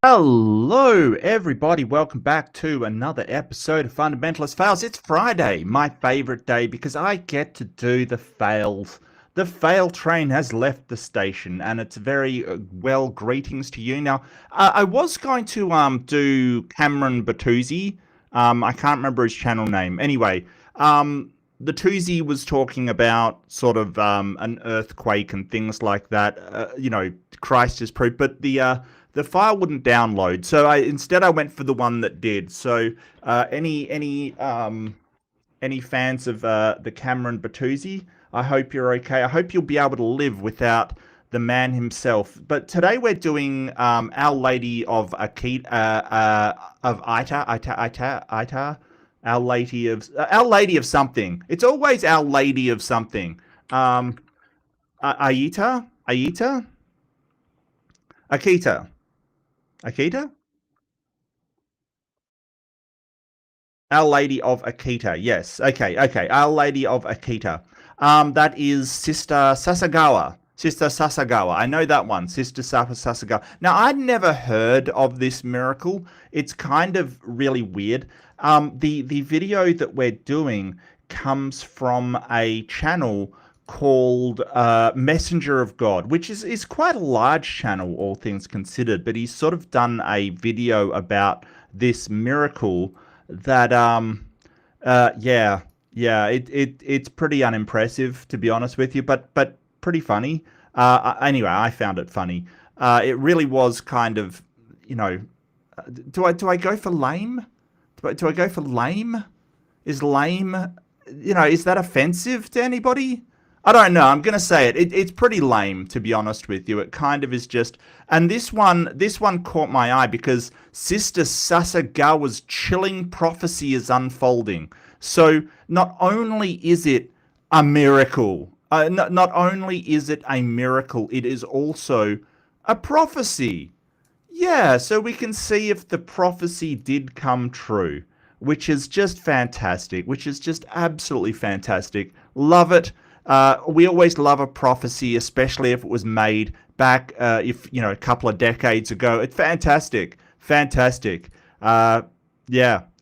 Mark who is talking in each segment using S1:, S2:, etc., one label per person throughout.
S1: Hello, everybody. Welcome back to another episode of Fundamentalist Fails. It's Friday, my favorite day, because I get to do the fails. The fail train has left the station, and it's very well. Greetings to you. Now, I was going to do Cameron Batuzzi. I can't remember his channel name. Anyway, the Tuzi was talking about sort of an earthquake and things like that. Christ is proof, but the file wouldn't download. So I went for the one that did. So any fans of the Cameron Batuzzi, I hope you're okay. I hope you'll be able to live without the man himself. But today we're doing Our Lady of Akita, of Ita, Our Lady of something. It's always Our Lady of something. Aita, Akita. Akita? Our Lady of Akita. Yes. Okay. Our Lady of Akita. That is Sister Sasagawa. Sister Sasagawa. I know that one. Sister Sasagawa. Now, I'd never heard of this miracle. It's kind of really weird. The video that we're doing comes from a channel called Messenger of God, which is quite a large channel, all things considered. But he's sort of done a video about this miracle that it's pretty unimpressive, to be honest with you, but pretty funny. Anyway, I found it funny. It really was kind of, you know, do I go for lame? Do I go for lame? Is lame, is that offensive to anybody? I don't know. I'm gonna say it. It's pretty lame, to be honest with you. It kind of is just. And this one caught my eye because Sister Sasagawa's chilling prophecy is unfolding. So not only is it a miracle, not only is it a miracle, it is also a prophecy. Yeah, so we can see if the prophecy did come true, which is just fantastic, which is just absolutely fantastic. Love it. We always love a prophecy, especially if it was made back, if a couple of decades ago. It's fantastic, fantastic. Yeah.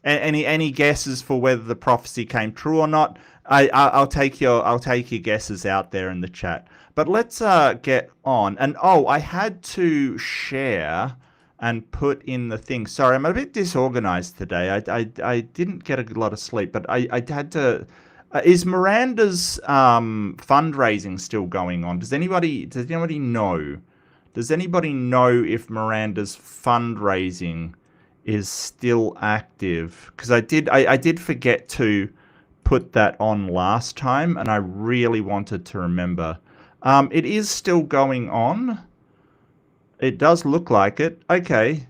S1: Any guesses for whether the prophecy came true or not? I'll take your guesses out there in the chat. But let's get on. And I had to share and put in the thing. Sorry, I'm a bit disorganized today. I didn't get a lot of sleep, but I had to. Is Miranda's fundraising still going on? Does anybody know? Does anybody know if Miranda's fundraising is still active? Because I did forget to put that on last time, and I really wanted to remember. It is still going on. It does look like it. Okay.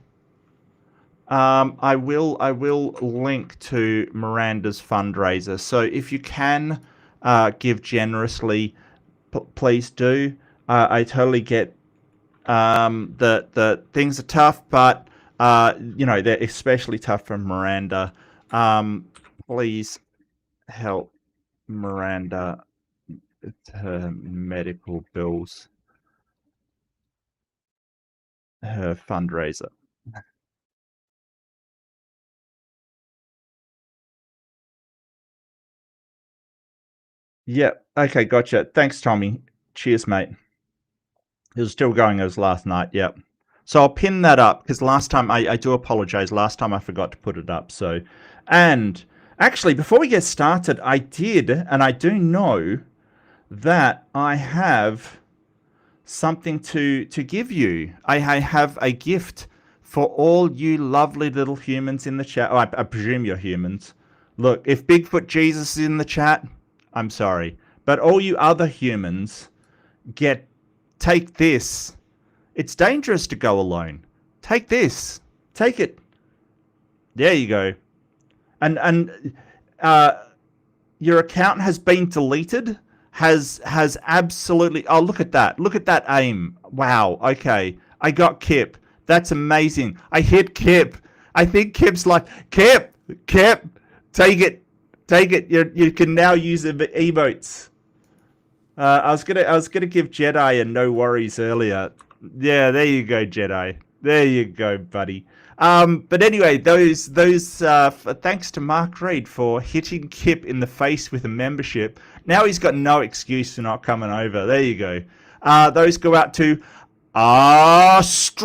S1: I will link to Miranda's fundraiser. So if you can give generously, please do. I totally get the things are tough, but they're especially tough for Miranda. Please help Miranda with her medical bills, her fundraiser. Yeah. Okay. Gotcha. Thanks, Tommy. Cheers, mate. It was still going as last night. Yep. So I'll pin that up because last time I do apologize. Last time I forgot to put it up. So, and actually, before we get started, I did, and I do know that I have something to give you. I have a gift for all you lovely little humans in the chat. Oh, I presume you're humans. Look, if Bigfoot Jesus is in the chat, I'm sorry, but all you other humans take this. It's dangerous to go alone. Take this. Take it. There you go. And your account has been deleted. Has absolutely. Oh, look at that. Look at that aim. Wow. Okay. I got Kip. That's amazing. I hit Kip. I think Kip's like Kip. Kip. Take it. Take it. You can now use emotes. I was gonna give Jedi a no worries earlier. Yeah, there you go, Jedi. There you go, buddy. But anyway, those thanks to Mark Reed for hitting Kip in the face with a membership. Now he's got no excuse for not coming over. There you go. Those go out to Astronomy.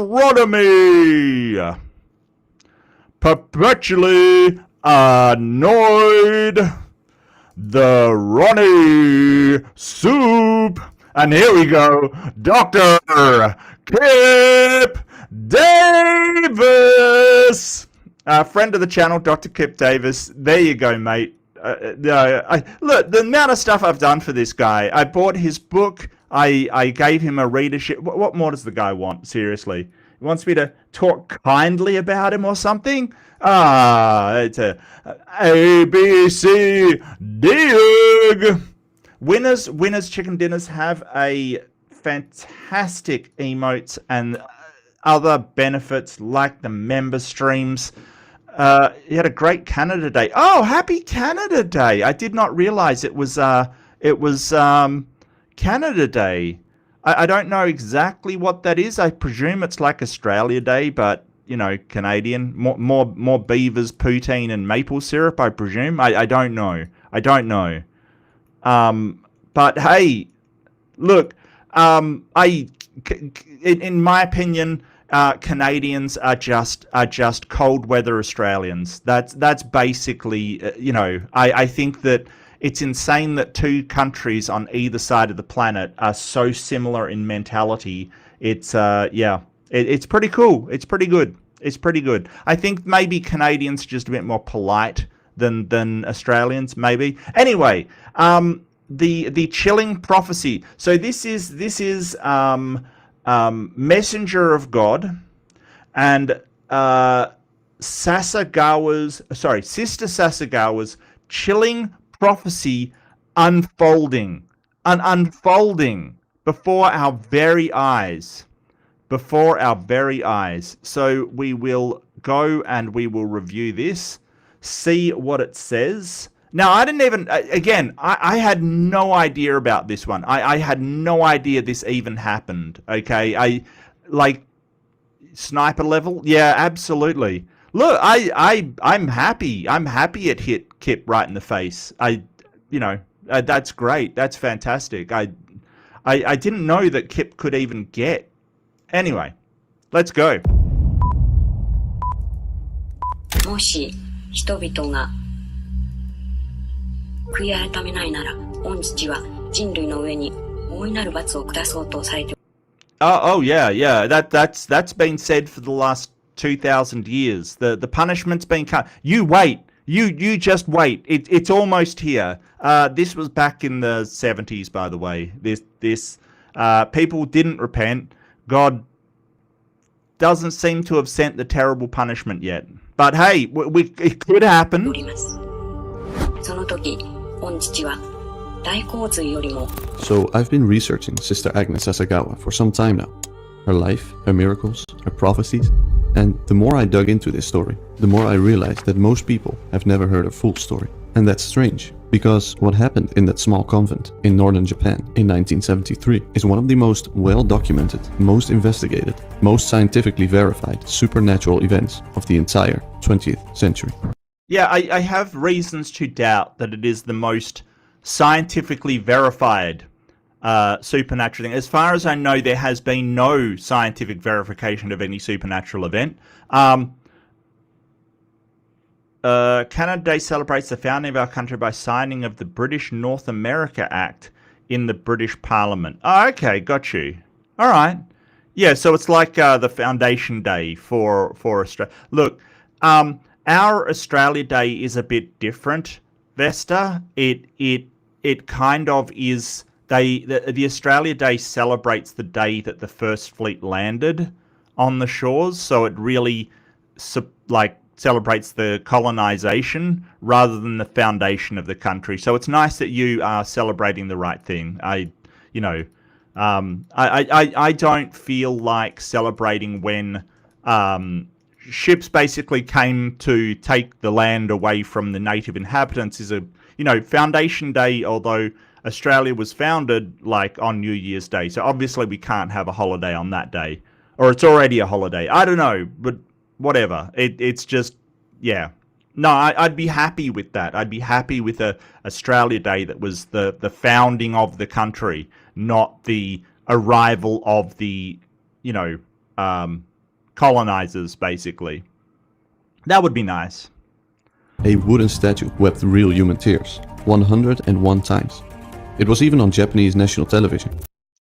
S1: Perpetually annoyed. The Ronnie Soup. And here we go, Dr. Kip Davis. Friend of the channel, Dr. Kip Davis. There you go, mate. Look, the amount of stuff I've done for this guy. I bought his book. I gave him a readership. What more does the guy want? Seriously. He wants me to talk kindly about him or something? It's a ABC dig. Winners Chicken Dinners have a fantastic emotes and other benefits like the member streams. You had a great Canada Day. Oh, happy Canada Day! I did not realize it was Canada Day. I don't know exactly what that is. I presume it's like Australia Day, but you know, Canadian. More beavers, poutine, and maple syrup. I presume. I don't know. I don't know. But hey, look. In my opinion, Canadians are just cold weather Australians. That's basically, you know. I think that it's insane that two countries on either side of the planet are so similar in mentality. It's it's pretty cool. It's pretty good. It's pretty good. I think maybe Canadians are just a bit more polite than Australians, maybe. Anyway, the chilling prophecy. So this is Messenger of God and Sister Sasagawa's chilling prophecy unfolding before our very eyes. So we will go and we will review this, see what it says. Now, I didn't even, again, I had no idea about this one. I had no idea this even happened, okay? Like, sniper level? Yeah, absolutely. Look, I'm happy. I'm happy it hit Kip right in the face. That's great. That's fantastic. I didn't know that Kip could even get. Anyway, let's go.
S2: もし人々が悔い改めないなら、御父は人類の上に大いなる罰を下そうとされて。
S1: Oh yeah. That's been said for the last 2,000 years. The punishment's been cut. You wait. You just wait. It's almost here. This was back in the 70s, by the way. This people didn't repent. God doesn't seem to have sent the terrible punishment yet. But hey, it could happen.
S3: So I've been researching Sister Agnes Sasagawa for some time now. Her life, her miracles, her prophecies. And the more I dug into this story, the more I realized that most people have never heard a full story. And that's strange, because what happened in that small convent in northern Japan in 1973 is one of the most well-documented, most investigated, most scientifically verified supernatural events of the entire 20th century.
S1: Yeah, I have reasons to doubt that it is the most scientifically verified supernatural thing. As far as I know, there has been no scientific verification of any supernatural event. Canada Day celebrates the founding of our country by signing of the British North America Act in the British Parliament. Oh, okay, got you. All right. Yeah, so it's like the Foundation Day for Australia. Look, our Australia Day is a bit different, Vesta. It kind of is. The Australia Day celebrates the day that the First Fleet landed on the shores, so it really celebrates the colonization rather than the foundation of the country. So it's nice that you are celebrating the right thing. I don't feel like celebrating when ships basically came to take the land away from the native inhabitants. Is Foundation Day, although Australia was founded like on New Year's Day, so obviously we can't have a holiday on that day. or it's already a holiday. I don't know, but whatever. It's just, yeah. No, I'd be happy with that. I'd be happy with a Australia Day that was the founding of the country, not the arrival of the, colonizers, basically. That would be nice.
S3: A wooden statue wept real human tears 101 times. It was even on Japanese national television.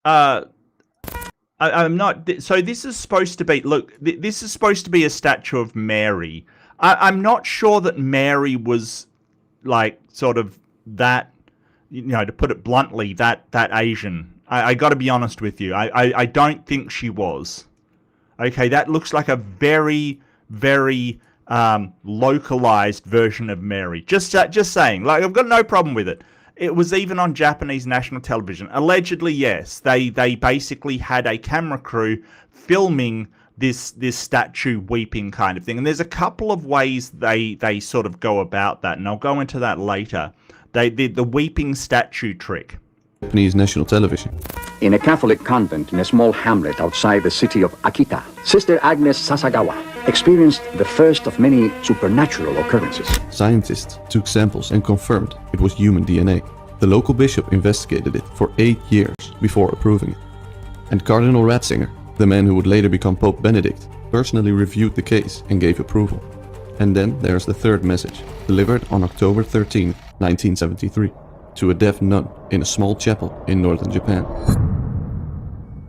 S1: I'm not. So this is supposed to be. Look, this is supposed to be a statue of Mary. I'm not sure that Mary was like sort of that. To put it bluntly, that Asian. I got to be honest with you. I don't think she was. Okay, that looks like a very, very localized version of Mary. Just saying. Like, I've got no problem with it. It was even on Japanese national television. Allegedly, yes. They basically had a camera crew filming this statue weeping kind of thing. And there's a couple of ways they sort of go about that, and I'll go into that later. They did the weeping statue trick.
S3: Japanese national television.
S4: In a Catholic convent in a small hamlet outside the city of Akita, Sister Agnes Sasagawa experienced the first of many supernatural occurrences.
S3: Scientists took samples and confirmed it was human DNA. The local bishop investigated it for 8 years before approving it. And Cardinal Ratzinger, the man who would later become Pope Benedict, personally reviewed the case and gave approval. And then there's the third message, delivered on October 13, 1973, to a deaf nun in a small chapel in northern Japan.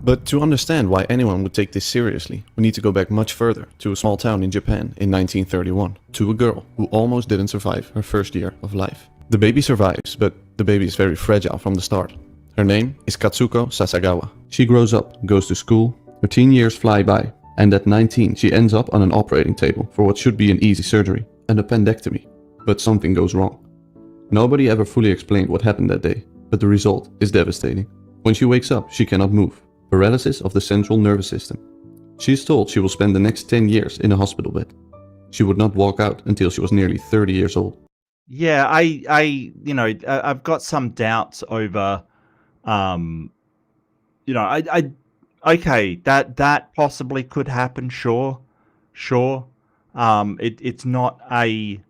S3: But to understand why anyone would take this seriously, we need to go back much further to a small town in Japan in 1931, to a girl who almost didn't survive her first year of life. The baby survives, but the baby is very fragile from the start. Her name is Katsuko Sasagawa. She grows up, goes to school, her teen years fly by, and at 19 she ends up on an operating table for what should be an easy surgery, an appendectomy. But something goes wrong. Nobody ever fully explained what happened that day, but the result is devastating. When she wakes up, she cannot move. Paralysis of the central nervous system. She is told she will spend the next 10 years in a hospital bed. She would not walk out until she was nearly 30 years old.
S1: Yeah, I've got some doubts over, okay, that possibly could happen, sure. It's not a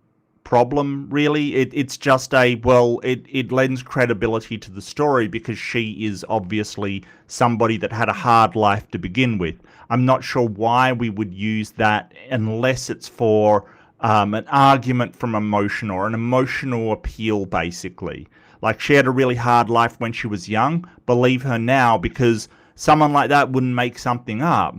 S1: problem, really. It's just it lends credibility to the story because she is obviously somebody that had a hard life to begin with. I'm not sure why we would use that unless it's for an argument from emotion or an emotional appeal, basically. Like, she had a really hard life when she was young. Believe her now, because someone like that wouldn't make something up.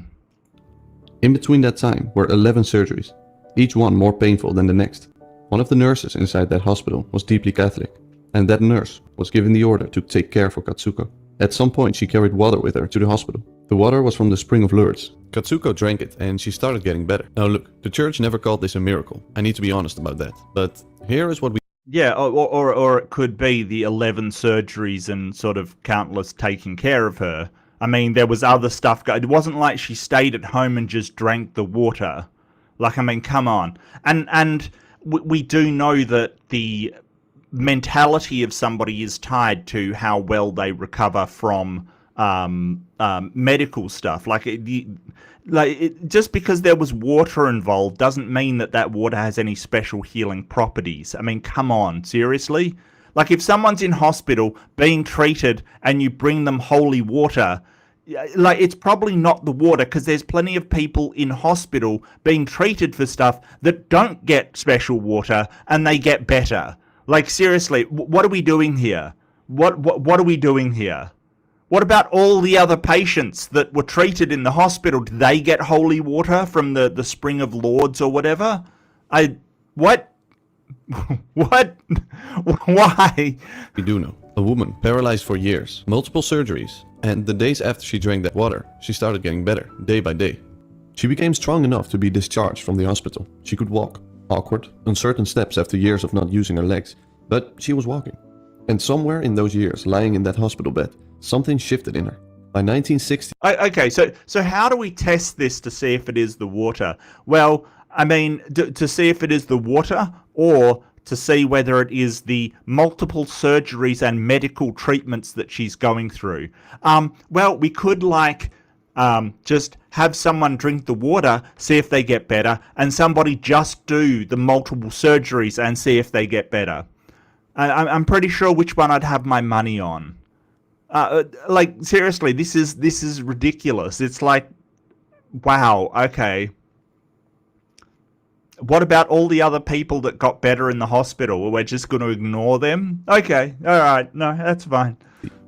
S3: In between that time were 11 surgeries, each one more painful than the next. One of the nurses inside that hospital was deeply Catholic, and that nurse was given the order to take care for Katsuko. At some point she carried water with her to the hospital. The water was from the spring of Lourdes. Katsuko drank it and she started getting better. Now look, the church never called this a miracle. I need to be honest about that. But here is what we...
S1: Yeah, or it could be the 11 surgeries and sort of countless taking care of her. I mean, there was other stuff. It wasn't like she stayed at home and just drank the water. Like, I mean, come on. And we do know that the mentality of somebody is tied to how well they recover from medical stuff. Just because there was water involved doesn't mean that water has any special healing properties. I mean, come on, seriously? Like, if someone's in hospital being treated and you bring them holy water, like, it's probably not the water, because there's plenty of people in hospital being treated for stuff that don't get special water and they get better. Like, seriously, what are we doing here? What are we doing here? What about all the other patients that were treated in the hospital? Did they get holy water from the spring of Lourdes or whatever? What? What? Why?
S3: We do know. A woman paralyzed for years, multiple surgeries, and the days after she drank that water, she started getting better, day by day. She became strong enough to be discharged from the hospital. She could walk. Awkward, uncertain steps after years of not using her legs, but she was walking. And somewhere in those years, lying in that hospital bed, something shifted in her. By 1960...
S1: Okay, so how do we test this to see if it is the water? Well, I mean, to see if it is the water, or to see whether it is the multiple surgeries and medical treatments that she's going through. Well, we could, Just have someone drink the water, see if they get better, and somebody just do the multiple surgeries and see if they get better. I'm pretty sure which one I'd have my money on. Like, seriously, this is ridiculous. It's like, wow, okay. What about all the other people that got better in the hospital? We're just going to ignore them? Okay, all right, no, that's fine.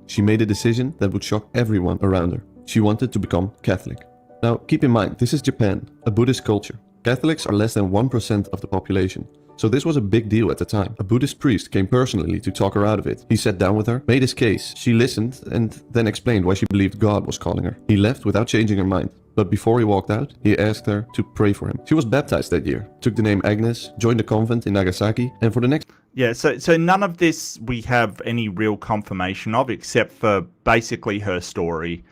S3: She made a decision that would shock everyone around her. She wanted to become Catholic. Now, keep in mind, this is Japan, a Buddhist culture. Catholics are less than 1% of the population. So this was a big deal at the time. A Buddhist priest came personally to talk her out of it. He sat down with her, made his case. She listened and then explained why she believed God was calling her. He left without changing her mind. But before he walked out, he asked her to pray for him. She was baptized that year, took the name Agnes, joined the convent in Nagasaki, and for the next...
S1: Yeah, so none of this we have any real confirmation of, except for basically her story.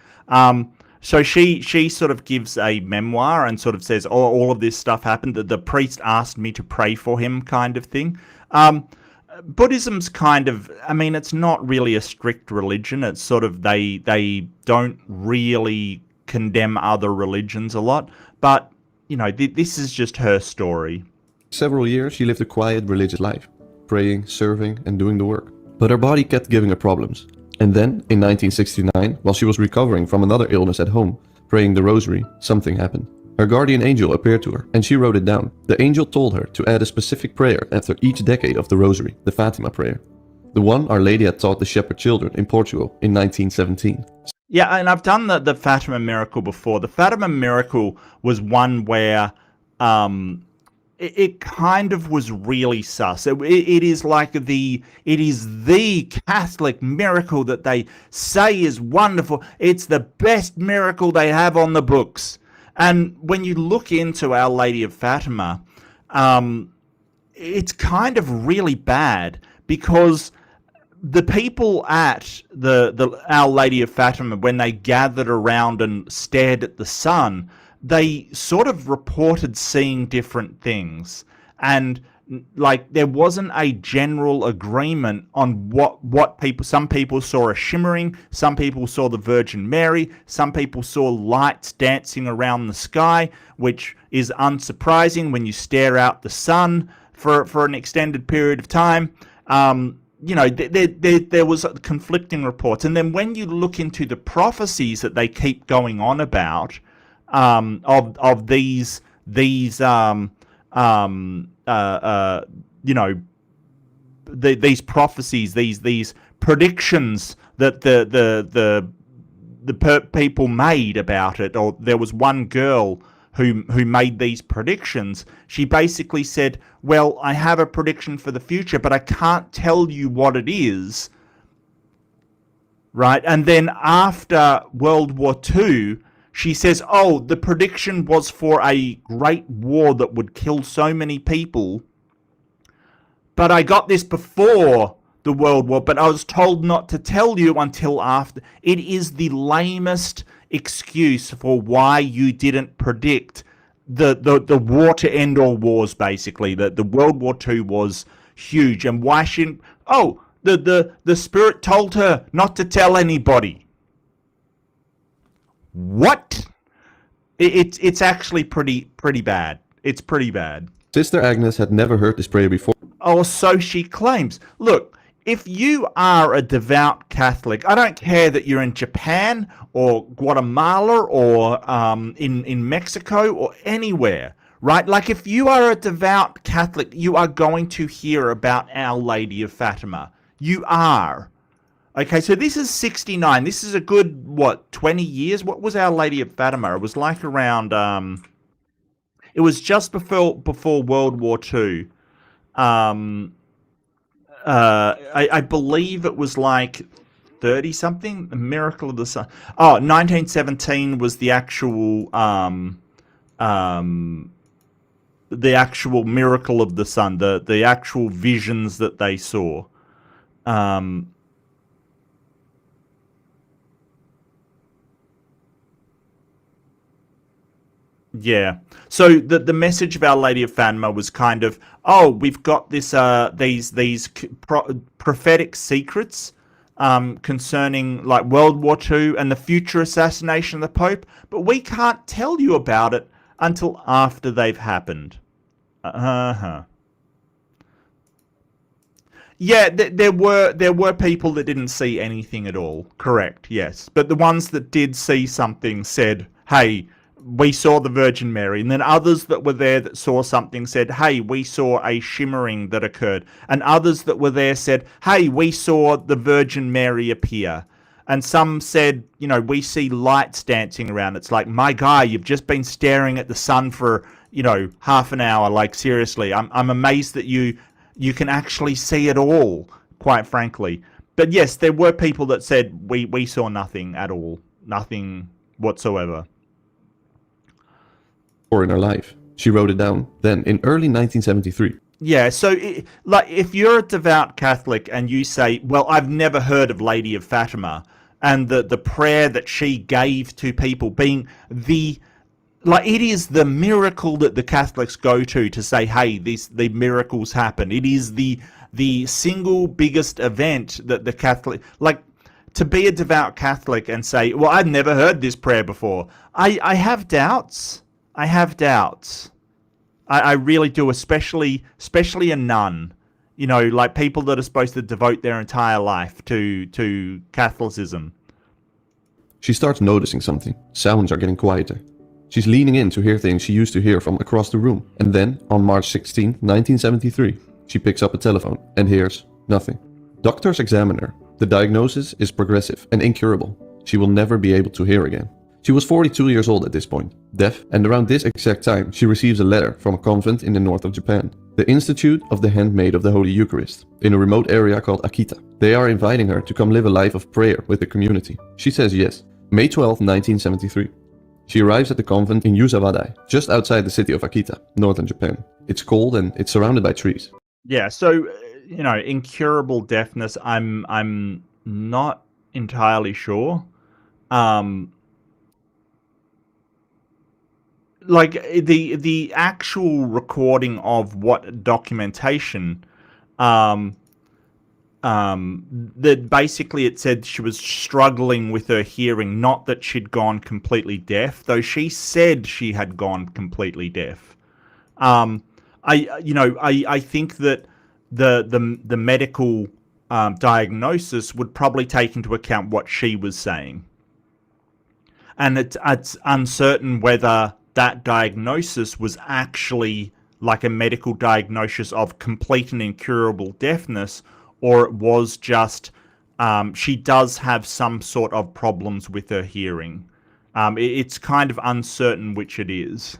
S1: So she sort of gives a memoir and sort of says, oh, all of this stuff happened, that the priest asked me to pray for him, kind of thing. Buddhism's kind of, I mean, it's not really a strict religion. It's sort of, they don't really condemn other religions a lot. But, you know, this is just her story.
S3: Several years, she lived a quiet religious life, praying, serving, and doing the work. But her body kept giving her problems. And then, in 1969, while she was recovering from another illness at home, praying the rosary, something happened. Her guardian angel appeared to her, and she wrote it down. The angel told her to add a specific prayer after each decade of the rosary, the Fatima prayer. The one Our Lady had taught the shepherd children in Portugal in 1917.
S1: Yeah, and I've done the Fatima miracle before. The Fatima miracle was one where it kind of was really sus. It is the Catholic miracle that they say is wonderful. It's the best miracle they have on the books. And when you look into Our Lady of Fatima, it's kind of really bad, because the people at the Our Lady of Fatima, when they gathered around and stared at the sun, they sort of reported seeing different things. And like, there wasn't a general agreement on what people... Some people saw a shimmering, some people saw the Virgin Mary, some people saw lights dancing around the sky, which is unsurprising when you stare out the sun for an extended period of time. You know, there was conflicting reports. And then when you look into the prophecies that they keep going on about, of these you know, these prophecies, these predictions that the people made about it, or there was one girl who made these predictions. She basically said, well, I have a prediction for the future, but I can't tell you what it is, right? And then after World War II, she says, oh, the prediction was for a great war that would kill so many people, but I got this before the World War, but I was told not to tell you until after. It is the lamest excuse for why you didn't predict the war to end all wars, basically. The World War II was huge, and why shouldn't... Oh, the spirit told her not to tell anybody. What? It's actually pretty bad. It's pretty bad.
S3: Sister Agnes had never heard this prayer before.
S1: Oh, so she claims. Look, if you are a devout Catholic, I don't care that you're in Japan or Guatemala or in Mexico or anywhere, right? Like, if you are a devout Catholic, you are going to hear about Our Lady of Fatima. You are. Okay, so this is 69. This is a good, 20 years? What was Our Lady of Fatima? It was like around, it was just before World War II. I believe it was like 30-something, the Miracle of the Sun. Oh, 1917 was the actual Miracle of the Sun, the actual visions that they saw. Yeah. So the message of Our Lady of Fatima was kind of, oh, we've got this these prophetic secrets concerning like World War II and the future assassination of the Pope, but we can't tell you about it until after they've happened. Yeah, there were people that didn't see anything at all. Correct, yes. But the ones that did see something said, hey, we saw the Virgin Mary. And then others that were there that saw something said, hey, we saw a shimmering that occurred. And others that were there said, hey, we saw the Virgin Mary appear. And some said, you know, we see lights dancing around. It's like, my guy, you've just been staring at the sun for, you know, half an hour. Like, seriously, I'm amazed that you can actually see it all, quite frankly. But yes, there were people that said, we saw nothing at all. Nothing whatsoever.
S3: Or in her life. She wrote it down then in early 1973.
S1: Yeah, so like if you're a devout Catholic and you say, well, I've never heard of Lady of Fatima, and the prayer that she gave to people being like it is the miracle that the Catholics go to say, hey, the miracles happen. It is the single biggest event that the Catholic, like, to be a devout Catholic and say, well, I've never heard this prayer before. I have doubts. I really do, especially a nun. You know, like people that are supposed to devote their entire life to Catholicism.
S3: She starts noticing something. Sounds are getting quieter. She's leaning in to hear things she used to hear from across the room. And then, on March 16, 1973, she picks up a telephone and hears nothing. Doctors examine her. The diagnosis is progressive and incurable. She will never be able to hear again. She was 42 years old at this point, deaf, and around this exact time she receives a letter from a convent in the north of Japan, the Institute of the Handmaid of the Holy Eucharist, in a remote area called Akita. They are inviting her to come live a life of prayer with the community. She says yes. May 12, 1973. She arrives at the convent in Yusawadi, just outside the city of Akita, northern Japan. It's cold and it's surrounded by trees.
S1: Yeah, so, you know, incurable deafness, I'm not entirely sure. Like the actual recording of what documentation, that basically it said she was struggling with her hearing, not that she'd gone completely deaf, though she said she had gone completely deaf. I think that the medical diagnosis would probably take into account what she was saying, and it's uncertain whether that diagnosis was actually like a medical diagnosis of complete and incurable deafness, or it was just she does have some sort of problems with her hearing. It's kind of uncertain which it is.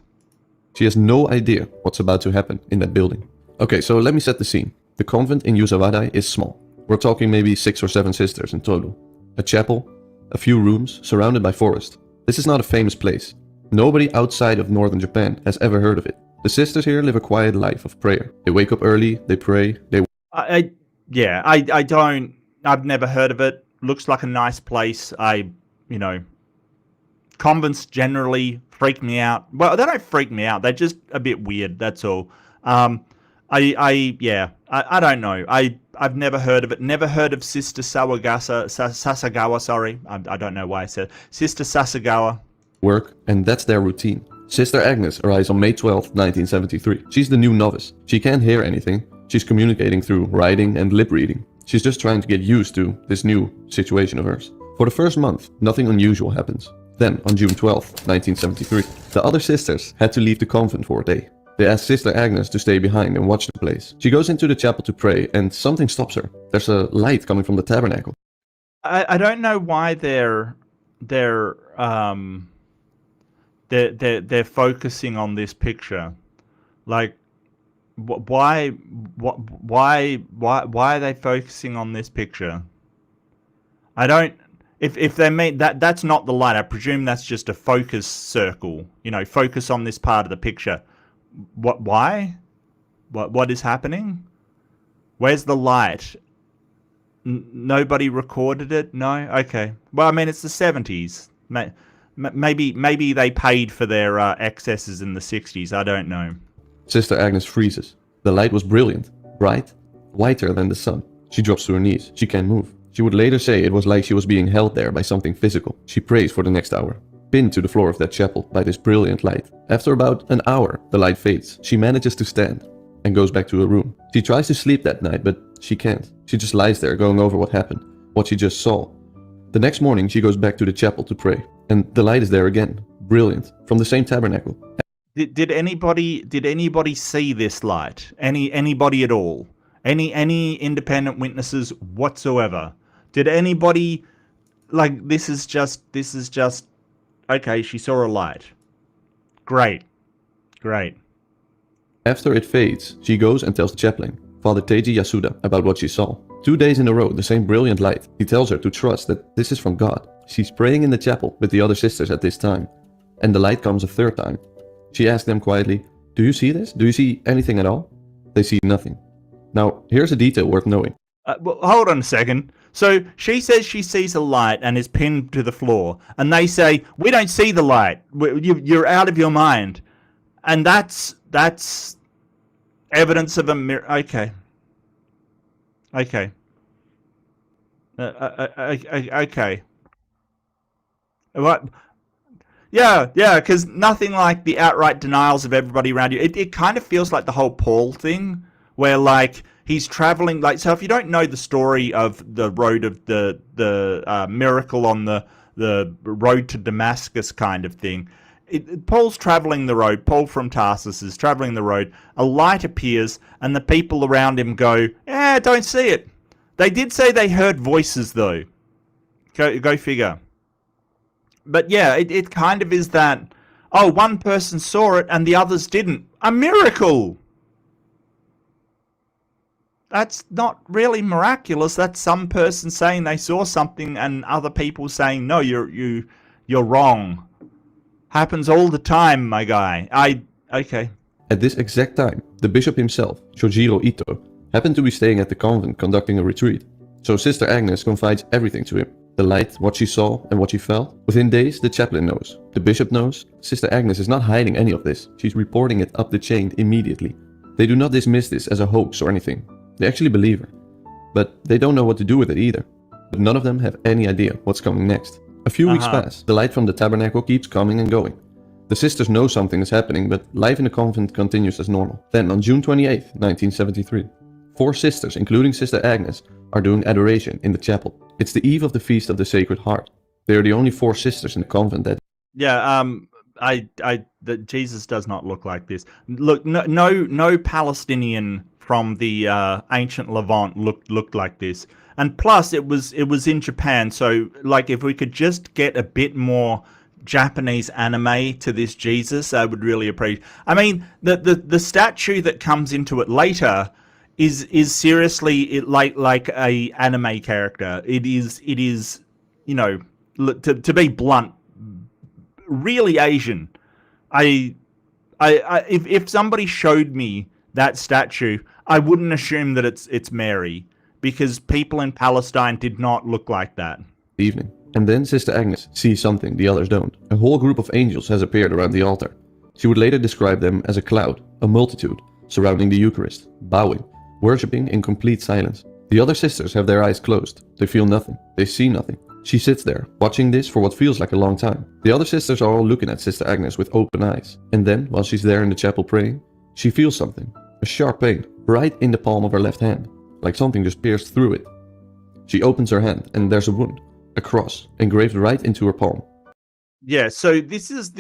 S3: She has no idea what's about to happen in that building. Okay, so let me set the scene. The convent in Yusawadi is small. We're talking maybe 6 or 7 sisters in total. A chapel, a few rooms, surrounded by forest. This is not a famous place. Nobody outside of northern Japan has ever heard of it. The sisters here live a quiet life of prayer. They wake up early, they pray,
S1: I've never heard of it. Looks like a nice place. Convents generally freak me out. Well, they don't freak me out. They're just a bit weird, that's all. I don't know. I've never heard of it. Never heard of Sister Sasagawa, sorry. I don't know why I said Sister Sasagawa.
S3: Work, and that's their routine. Sister Agnes arrives on May 12, 1973. She's the new novice. She can't hear anything. She's communicating through writing and lip reading. She's just trying to get used to this new situation of hers. For the first month, nothing unusual happens. Then, on June 12, 1973, the other sisters had to leave the convent for a day. They ask Sister Agnes to stay behind and watch the place. She goes into the chapel to pray, and something stops her. There's a light coming from the tabernacle.
S1: I don't know why they're focusing on this picture. Like, why are they focusing on this picture? I don't. If they mean that's not the light, I presume that's just a focus circle. You know, focus on this part of the picture. Why? What is happening? Where's the light? Nobody recorded it? No? Okay. Well, I mean, it's the 70s. Maybe they paid for their excesses in the 60s. I don't know.
S3: Sister Agnes freezes. The light was brilliant, bright, whiter than the sun. She drops to her knees. She can't move. She would later say it was like she was being held there by something physical. She prays for the next hour, pinned to the floor of that chapel by this brilliant light. After about an hour, the light fades. She manages to stand and goes back to her room. She tries to sleep that night, but she can't. She just lies there going over what happened, what she just saw. The next morning, she goes back to the chapel to pray, and the light is there again, brilliant, from the same tabernacle.
S1: Did anybody see this light? Anybody at all? Any independent witnesses whatsoever? Did anybody, like, this is just okay, she saw a light. Great.
S3: After it fades, she goes and tells the chaplain, Father Teiji Yasuda, about what she saw. 2 days in a row, the same brilliant light. He tells her to trust that this is from God. She's praying in the chapel with the other sisters at this time, and the light comes a third time. She asks them quietly, do you see this? Do you see anything at all? They see nothing. Now, here's a detail worth knowing.
S1: Well, hold on a second. So she says she sees a light and is pinned to the floor, and they say, we don't see the light. You're out of your mind. And that's evidence of a miracle. Okay. Okay. What? Yeah, because nothing like the outright denials of everybody around you. It kind of feels like the whole Paul thing, where, like, he's traveling, like, so if you don't know the story of the road of the miracle on the road to Damascus kind of thing, Paul's traveling the road. Paul from Tarsus is traveling the road. A light appears, and the people around him go, don't see it. They did say they heard voices, though. Go figure. But yeah, it kind of is that, one person saw it and the others didn't. A miracle! That's not really miraculous. That's some person saying they saw something and other people saying, no, you're wrong. Happens all the time, my guy. Okay.
S3: At this exact time, the bishop himself, Shojiro Ito, happened to be staying at the convent conducting a retreat. So Sister Agnes confides everything to him. The light, what she saw, and what she felt. Within days, the chaplain knows. The bishop knows. Sister Agnes is not hiding any of this. She's reporting it up the chain immediately. They do not dismiss this as a hoax or anything. They actually believe her. But they don't know what to do with it either. But none of them have any idea what's coming next. A few weeks pass. The light from the tabernacle keeps coming and going. The sisters know something is happening, but life in the convent continues as normal. Then, on June 28, 1973, 4 sisters, including Sister Agnes, are doing adoration in the chapel. It's the eve of the Feast of the Sacred Heart. They are the only 4 sisters in the convent that...
S1: Yeah, Jesus does not look like this. Look, no Palestinian from the ancient Levant looked like this. And plus, it was in Japan, so, like, if we could just get a bit more Japanese anime to this Jesus, I would really appreciate. I mean, the statue that comes into it later is seriously like a anime character. It is you know, to be blunt, really Asian. If somebody showed me that statue, I wouldn't assume that it's Mary, because people in Palestine did not look like that.
S3: Evening. And then Sister Agnes sees something the others don't. A whole group of angels has appeared around the altar. She would later describe them as a cloud, a multitude, surrounding the Eucharist, bowing, worshipping in complete silence. The other sisters have their eyes closed. They feel nothing. They see nothing. She sits there, watching this for what feels like a long time. The other sisters are all looking at Sister Agnes with open eyes. And then, while she's there in the chapel praying, she feels something. A sharp pain, right in the palm of her left hand, like something just pierced through it. She opens her hand, and there's a wound, a cross, engraved right into her palm.
S1: Yeah, so this is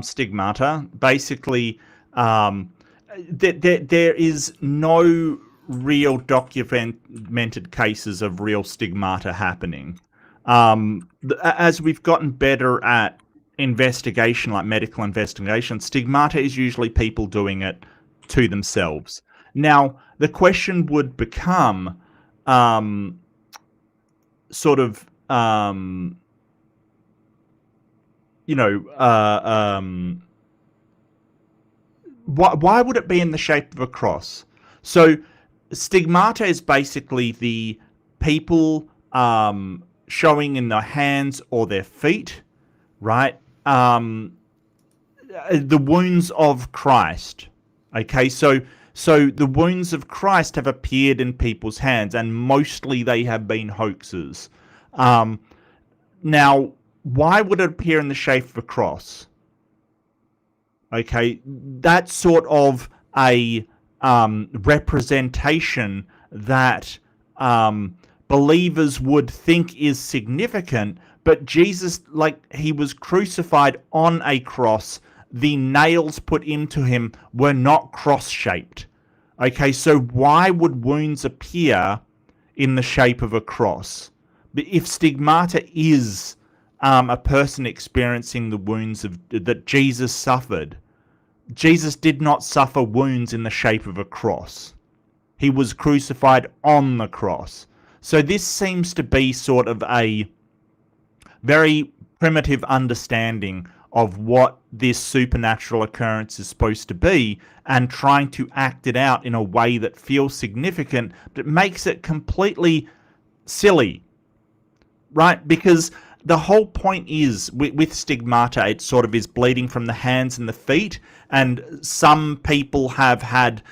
S1: stigmata. Basically, there is no real documented cases of real stigmata happening. As we've gotten better at investigation, like medical investigation, stigmata is usually people doing it to themselves. Now, the question would become, why would it be in the shape of a cross? So stigmata is basically the people showing in their hands or their feet, right? The wounds of Christ. Okay, so So the wounds of Christ have appeared in people's hands, and mostly they have been hoaxes. Now, why would it appear in the shape of a cross? Okay, that's sort of a representation that believers would think is significant, but Jesus, like, he was crucified on a cross. The nails put into him were not cross-shaped. Okay, so why would wounds appear in the shape of a cross? But if stigmata is a person experiencing the wounds that Jesus suffered, Jesus did not suffer wounds in the shape of a cross. He was crucified on the cross. So this seems to be sort of a very primitive understanding of what this supernatural occurrence is supposed to be, and trying to act it out in a way that feels significant, but makes it completely silly, right? Because the whole point is, with stigmata, it sort of is bleeding from the hands and the feet, and some people have had,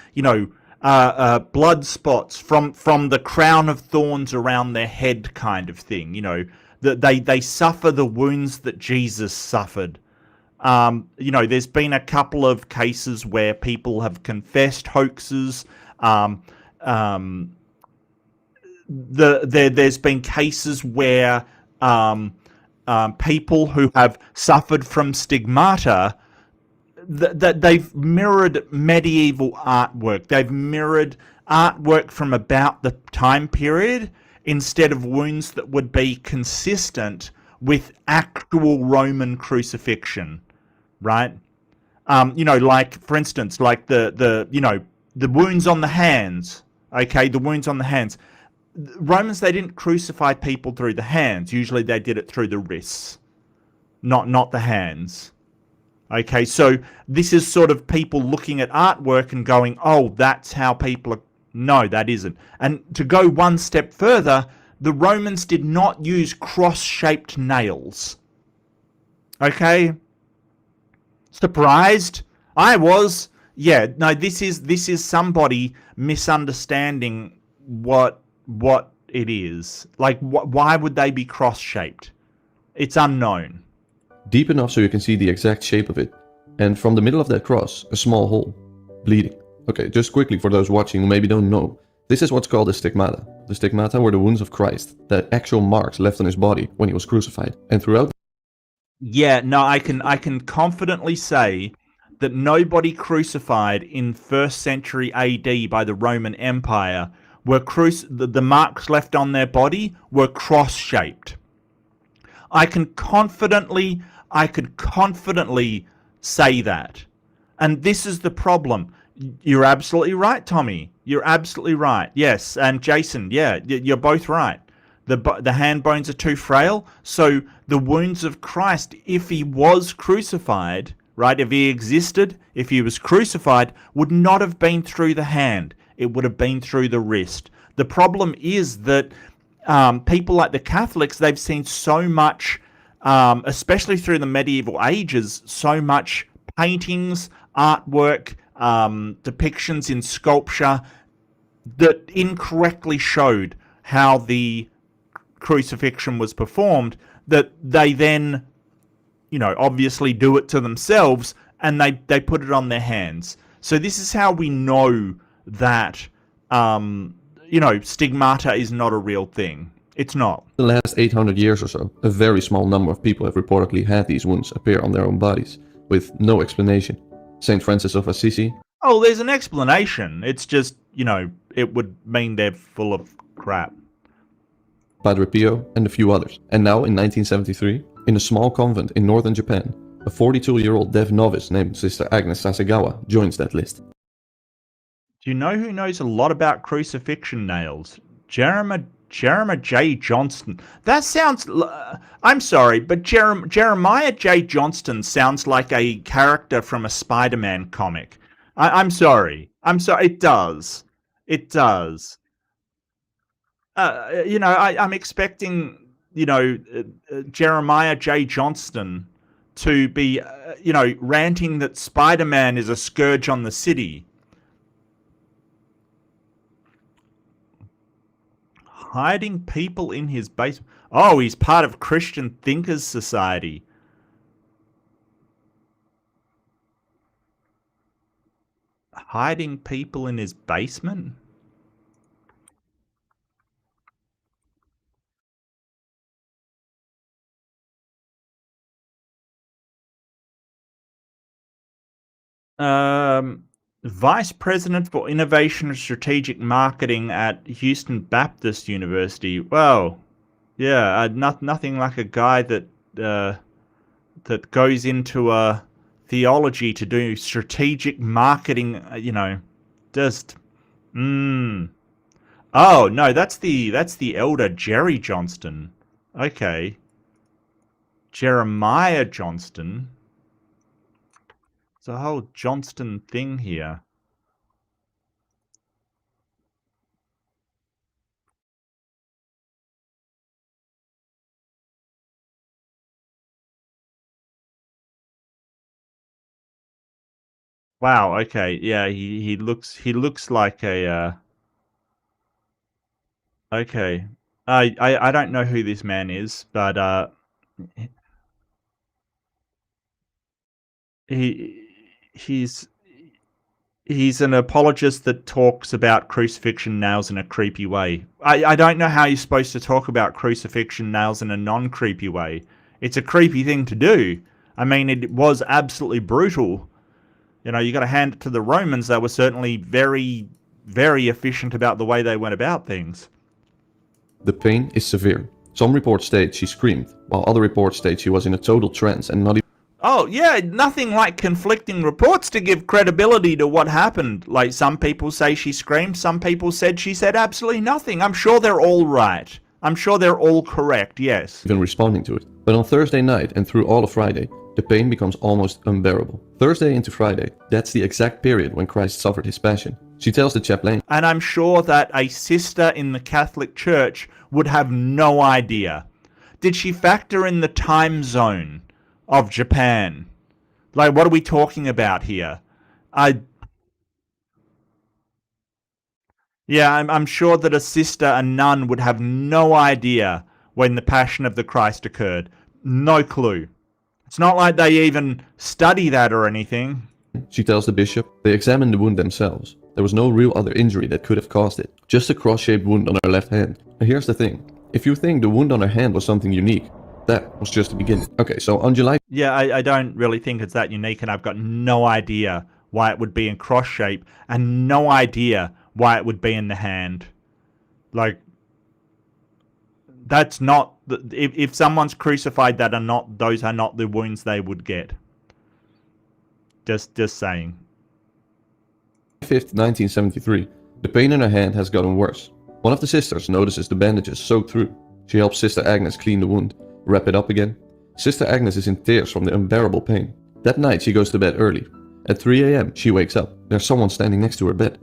S1: blood spots from the crown of thorns around their head, kind of thing. That they suffer the wounds that Jesus suffered. There's been a couple of cases where people have confessed hoaxes. There's been cases where people who have suffered from stigmata, that they've mirrored medieval artwork. They've mirrored artwork from about the time period instead of wounds that would be consistent with actual Roman crucifixion, right? Like, for instance, like the wounds on the hands. Okay, the wounds on the hands. Romans, they didn't crucify people through the hands. Usually they did it through the wrists, not the hands. Okay, so this is sort of people looking at artwork and going, oh, that's how people are. No, that isn't. And to go one step further, the Romans did not use cross-shaped nails. Okay? Surprised? I was. Yeah, no, this is somebody misunderstanding what it is. Like, why would they be cross-shaped? It's unknown.
S3: Deep enough so you can see the exact shape of it, and from the middle of that cross, a small hole, bleeding. Okay, just quickly for those watching who maybe don't know, this is what's called a stigmata. The stigmata were the wounds of Christ, the actual marks left on his body when he was crucified. And throughout...
S1: Yeah, no, I can confidently say that nobody crucified in 1st century AD by the Roman Empire were the marks left on their body were cross-shaped. I could confidently say that. And this is the problem. You're absolutely right, Tommy. You're absolutely right. Yes, and Jason, yeah, you're both right. The hand bones are too frail. So the wounds of Christ, if he was crucified, right, if he existed, if he was crucified, would not have been through the hand. It would have been through the wrist. The problem is that people like the Catholics, they've seen so much, especially through the medieval ages, so much paintings, artwork, depictions in sculpture that incorrectly showed how the crucifixion was performed, that they then, obviously do it to themselves, and they put it on their hands. So this is how we know that, stigmata is not a real thing. It's not.
S3: The last 800 years or so, a very small number of people have reportedly had these wounds appear on their own bodies, with no explanation. St. Francis of Assisi.
S1: Oh, there's an explanation. It's just, it would mean they're full of crap.
S3: Padre Pio, and a few others. And now, in 1973, in a small convent in northern Japan, a 42-year-old deaf novice named Sister Agnes Sasagawa joins that list.
S1: Do you know who knows a lot about crucifixion nails? Jeremiah J. Johnston. That sounds... I'm sorry, but Jeremiah J. Johnston sounds like a character from a Spider-Man comic. I'm sorry. It does. It does. I'm expecting, Jeremiah J. Johnston to be, ranting that Spider-Man is a scourge on the city. Hiding people in his basement. Oh, he's part of Christian Thinkers Society. Hiding people in his basement? Vice President for Innovation and Strategic Marketing at Houston Baptist University. Well, yeah, nothing like a guy that that goes into theology to do strategic marketing. Just. Oh no, that's the elder Jerry Johnston. Okay, Jeremiah Johnston. There's a whole Johnston thing here. Wow, okay. Yeah, he looks like a okay. I don't know who this man is, but he he's he's an apologist that talks about crucifixion nails in a creepy way. I don't know how you're supposed to talk about crucifixion nails in a non-creepy way. It's a creepy thing to do. I mean, it was absolutely brutal. You got to hand it to the Romans. They were certainly very, very efficient about the way they went about things.
S3: The pain is severe. Some reports state she screamed, while other reports state she was in a total trance and not even...
S1: Oh, yeah, nothing like conflicting reports to give credibility to what happened. Like, some people say she screamed, some people said she said absolutely nothing. I'm sure they're all right. I'm sure they're all correct, yes.
S3: even responding to it. But on Thursday night and through all of Friday, the pain becomes almost unbearable. Thursday into Friday, that's the exact period when Christ suffered his passion. She tells the chaplain,
S1: And I'm sure that a sister in the Catholic Church would have no idea. Did she factor in the time zone of Japan? Like, what are we talking about here? I'm sure that a sister, a nun, would have no idea when the Passion of the Christ occurred. No clue. It's not like they even study that or anything.
S3: she tells the bishop, they examined the wound themselves. There was no real other injury that could have caused it. Just a cross-shaped wound on her left hand. And here's the thing. If you think the wound on her hand was something unique, that was just the beginning. Okay, so on July...
S1: Yeah, I don't really think it's that unique, and I've got no idea why it would be in cross shape, and no idea why it would be in the hand. Like, that's not... If someone's crucified, those are not the wounds they would get. Just saying.
S3: 5th, 1973, the pain in her hand has gotten worse. One of the sisters notices the bandages soaked through. She helps Sister Agnes clean the wound, wrap it up again. Sister Agnes is in tears from the unbearable pain. That night she goes to bed early. At 3 a.m. she wakes up. There's someone standing next to her bed.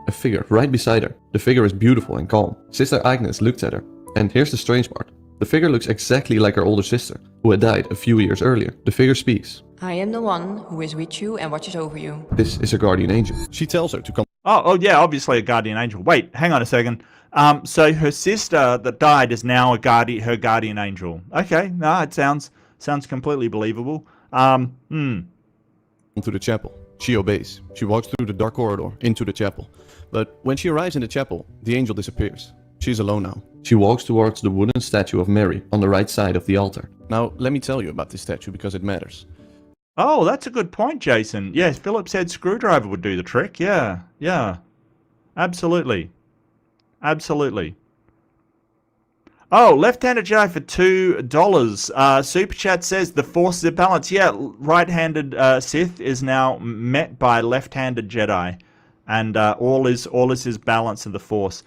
S3: A figure right beside her. The figure is beautiful and calm. Sister Agnes looks at her. And here's the strange part. The figure looks exactly like her older sister, who had died a few years earlier. The figure speaks.
S5: I am the one who is with you and watches over you.
S3: This is a guardian angel. She tells her to come.
S1: Oh yeah, obviously a guardian angel. Wait, hang on a second. So her sister that died is now her guardian angel. Okay, no, it sounds completely believable.
S3: To the chapel. She obeys. She walks through the dark corridor into the chapel. But when she arrives in the chapel, the angel disappears. She's alone now. She walks towards the wooden statue of Mary on the right side of the altar. Now, let me tell you about this statue because it matters.
S1: Oh, that's a good point, Jason. Yes, Phillips head screwdriver would do the trick. Yeah. Absolutely. Oh, left-handed Jedi for $2. Super Chat says the Force is a balance. Yeah, right-handed Sith is now met by left-handed Jedi, and all is his balance of the Force.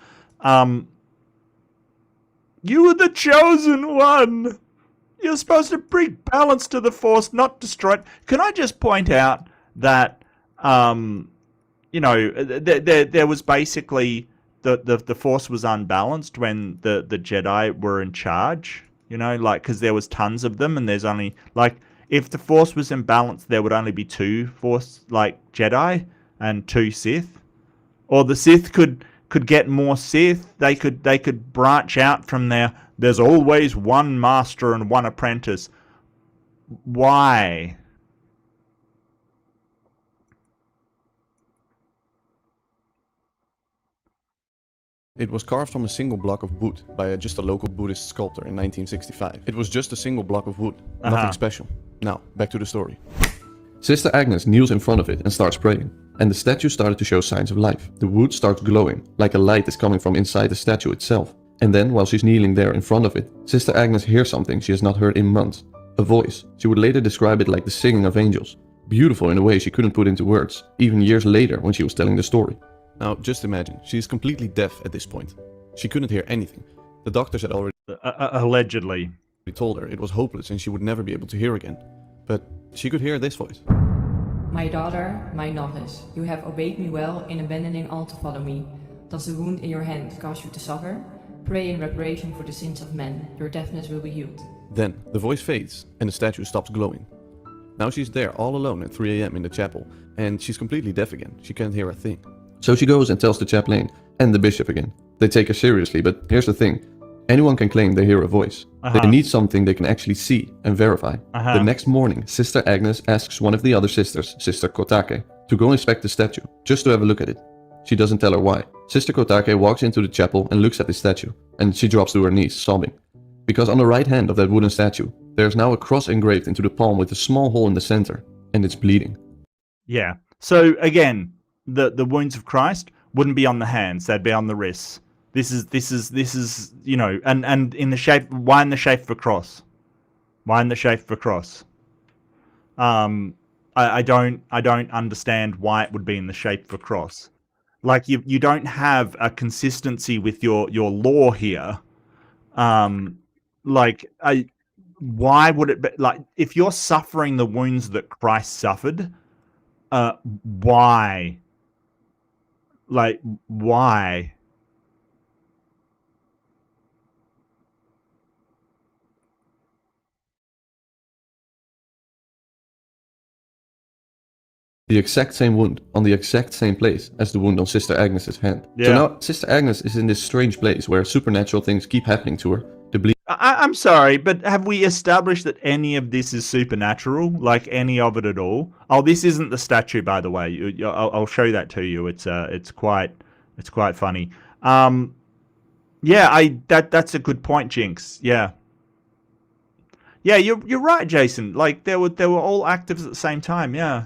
S1: You are the chosen one. You're supposed to bring balance to the Force, not destroy it. Can I just point out that there was basically the Force was unbalanced when the Jedi were in charge, because there was tons of them, and there's only, if the Force was imbalanced, there would only be 2 Force, Jedi and 2 Sith. Or the Sith could could get more Sith. They could branch out from there's always one master and one apprentice. Why?
S3: It was carved from a single block of wood by just a local Buddhist sculptor in 1965. It was just a single block of wood, nothing special. Now, back to the story. Sister Agnes kneels in front of it and starts praying, and the statue started to show signs of life. The wood starts glowing, like a light is coming from inside the statue itself. And then, while she's kneeling there in front of it, Sister Agnes hears something she has not heard in months. A voice. She would later describe it like the singing of angels. Beautiful in a way she couldn't put into words, even years later when she was telling the story. Now, just imagine, she is completely deaf at this point. She couldn't hear anything. The doctors had already
S1: Allegedly
S3: told her it was hopeless and she would never be able to hear again. But she could hear this voice.
S5: My daughter, my novice, you have obeyed me well in abandoning all to follow me. Does the wound in your hand cause you to suffer? Pray in reparation for the sins of men. Your deafness will be healed.
S3: Then, the voice fades and the statue stops glowing. Now she's there all alone at 3 a.m. in the chapel, and she's completely deaf again. She can't hear a thing. So she goes and tells the chaplain and the bishop again. They take her seriously, but here's the thing. Anyone can claim they hear a voice. They need something they can actually see and verify. The next morning, Sister Agnes asks one of the other sisters, Sister Kotake, to go inspect the statue, just to have a look at it. She doesn't tell her why. Sister Kotake walks into the chapel and looks at the statue, and she drops to her knees, sobbing. Because on the right hand of that wooden statue, there's now a cross engraved into the palm with a small hole in the center, and it's bleeding.
S1: Yeah. So again, the wounds of Christ wouldn't be on the hands; they'd be on the wrists. This is and in the shape. Why in the shape of a cross? Why in the shape of a cross? I don't understand why it would be in the shape of a cross. Like you don't have a consistency with your law here. Why would it be like if you're suffering the wounds that Christ suffered? Why? Like why?
S3: The exact same wound on the exact same place as the wound on Sister Agnes's hand.
S1: Yeah.
S3: So now Sister Agnes is in this strange place where supernatural things keep happening to her. The bleeding
S1: I'm sorry, but have we established that any of this is supernatural? Like any of it at all? Oh, this isn't the statue, by the way. I'll show that to you. It's quite funny. Yeah, that's a good point, Jinx. Yeah. Yeah, you're right, Jason. Like they were all active at the same time. Yeah.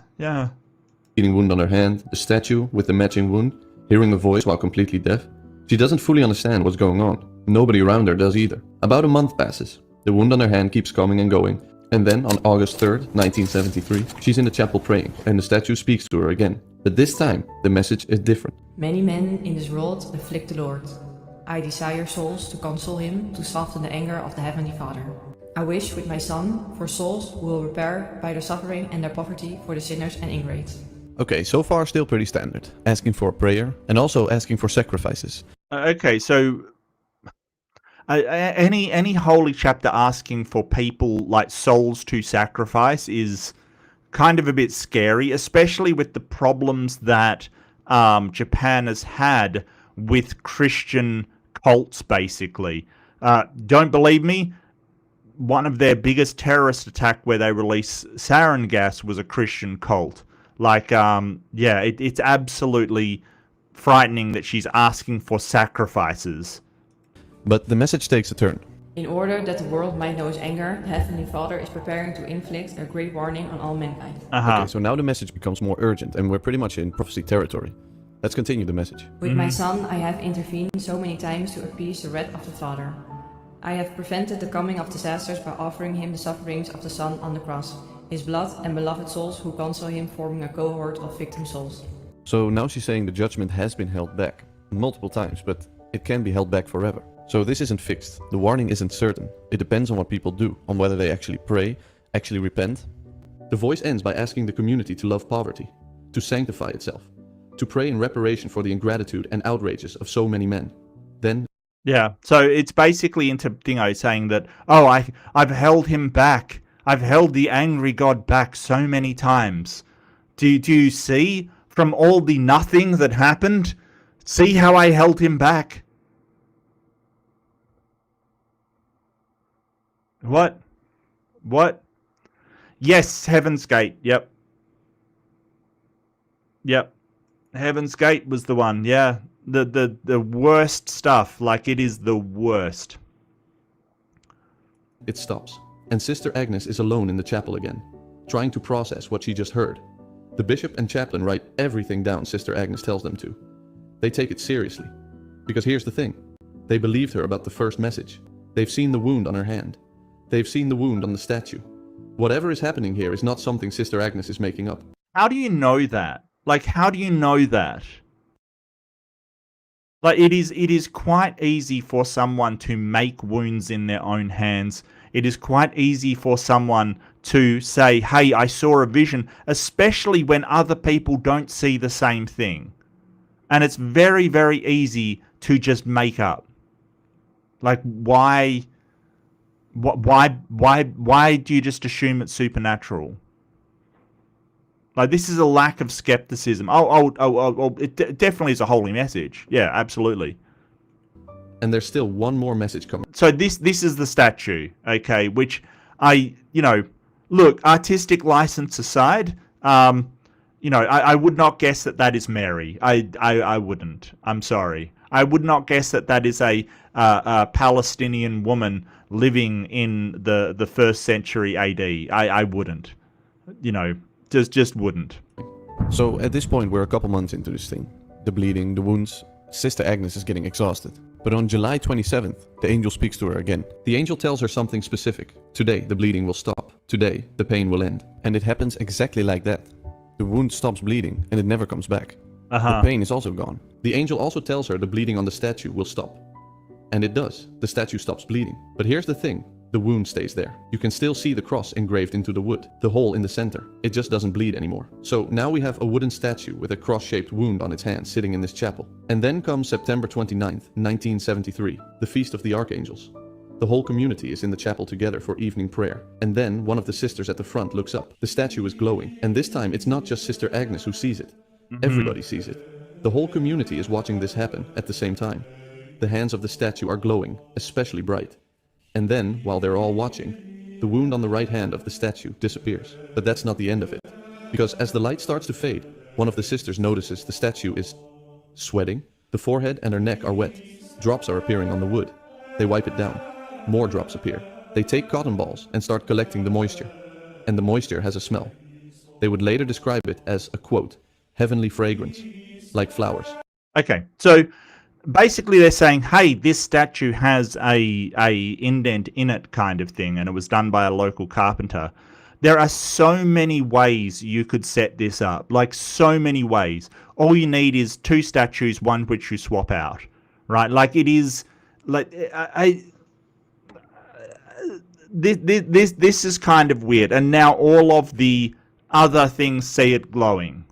S3: wound on her hand, the statue with the matching wound, hearing a voice while completely deaf. She doesn't fully understand what's going on. Nobody around her does either. About a month passes. The wound on her hand keeps coming and going. And then on August 3rd, 1973, she's in the chapel praying, and the statue speaks to her again. But this time, the message is different.
S5: Many men in this world afflict the Lord. I desire souls to console him, to soften the anger of the Heavenly Father. I wish with my Son for souls who will repair by their suffering and their poverty for the sinners and ingrates.
S3: Okay, so far still pretty standard. Asking for a prayer, and also asking for sacrifices.
S1: Okay, so any holy chapter asking for people like souls to sacrifice is kind of a bit scary, especially with the problems that Japan has had with Christian cults, basically. Don't believe me? One of their biggest terrorist attack where they released sarin gas was a Christian cult. Like, it's absolutely frightening that she's asking for sacrifices.
S3: But the message takes a turn.
S5: In order that the world might know his anger, the Heavenly Father is preparing to inflict a great warning on all mankind.
S3: Okay, so now the message becomes more urgent, and we're pretty much in prophecy territory. Let's continue the message.
S5: With my Son, I have intervened so many times to appease the wrath of the Father. I have prevented the coming of disasters by offering him the sufferings of the Son on the cross, his blood and beloved souls who console him, forming a cohort of victim souls.
S3: So now she's saying the judgment has been held back multiple times, but it can be held back forever. So this isn't fixed. The warning isn't certain. It depends on what people do, on whether they actually pray, actually repent. The voice ends by asking the community to love poverty, to sanctify itself, to pray in reparation for the ingratitude and outrages of so many men. Then
S1: yeah, so it's basically saying that, oh, I've held him back. I've held the angry God back so many times. Do you see? From all the nothing that happened, See how I held him back? What? Yes, Heaven's Gate. Yep. Heaven's Gate was the one. Yeah. The worst stuff. Like, it is the worst.
S3: It stops, and Sister Agnes is alone in the chapel again, trying to process what she just heard. The bishop and chaplain write everything down Sister Agnes tells them to. They take it seriously, because here's the thing. They believed her about the first message. They've seen the wound on her hand. They've seen the wound on the statue. Whatever is happening here is not something Sister Agnes is making up.
S1: How do you know that? Like, how do you know that? Like, it is quite easy for someone to make wounds in their own hands. It is quite easy for someone to say, hey, I saw a vision, especially when other people don't see the same thing. And it's very, very easy to just make up. Like, why do you just assume it's supernatural? Like, this is a lack of skepticism. It definitely is a holy message. Yeah, absolutely.
S3: And there's still one more message coming.
S1: So this is the statue, okay, which look, artistic license aside, I would not guess that is Mary. I wouldn't. I'm sorry. I would not guess that is a Palestinian woman living in the 1st century AD. I wouldn't. Just wouldn't.
S3: So at this point, we're a couple months into this thing. The bleeding, the wounds. Sister Agnes is getting exhausted. But on July 27th, the angel speaks to her again. The angel tells her something specific. Today, the bleeding will stop. Today, the pain will end. And it happens exactly like that. The wound stops bleeding, and it never comes back. The pain is also gone. The angel also tells her the bleeding on the statue will stop. And it does. The statue stops bleeding. But here's the thing. The wound stays there. You can still see the cross engraved into the wood, the hole in the center. It just doesn't bleed anymore. So now we have a wooden statue with a cross-shaped wound on its hand sitting in this chapel. And then comes September 29th, 1973, the Feast of the Archangels. The whole community is in the chapel together for evening prayer. And then one of the sisters at the front looks up. The statue is glowing. And this time it's not just Sister Agnes who sees it. Everybody sees it. The whole community is watching this happen at the same time. The hands of the statue are glowing, especially bright. And then, while they're all watching, the wound on the right hand of the statue disappears. But that's not the end of it. Because as the light starts to fade, one of the sisters notices the statue is sweating. The forehead and her neck are wet. Drops are appearing on the wood. They wipe it down. More drops appear. They take cotton balls and start collecting the moisture. And the moisture has a smell. They would later describe it as a, quote, heavenly fragrance, like flowers.
S1: Okay, so basically they're saying, hey, this statue has a indent in it kind of thing, and it was done by a local carpenter. There are so many ways you could set this up, like so many ways. All you need is 2 statues, one which you swap out, right? Like, it is like this is kind of weird. And now all of the other things see it glowing.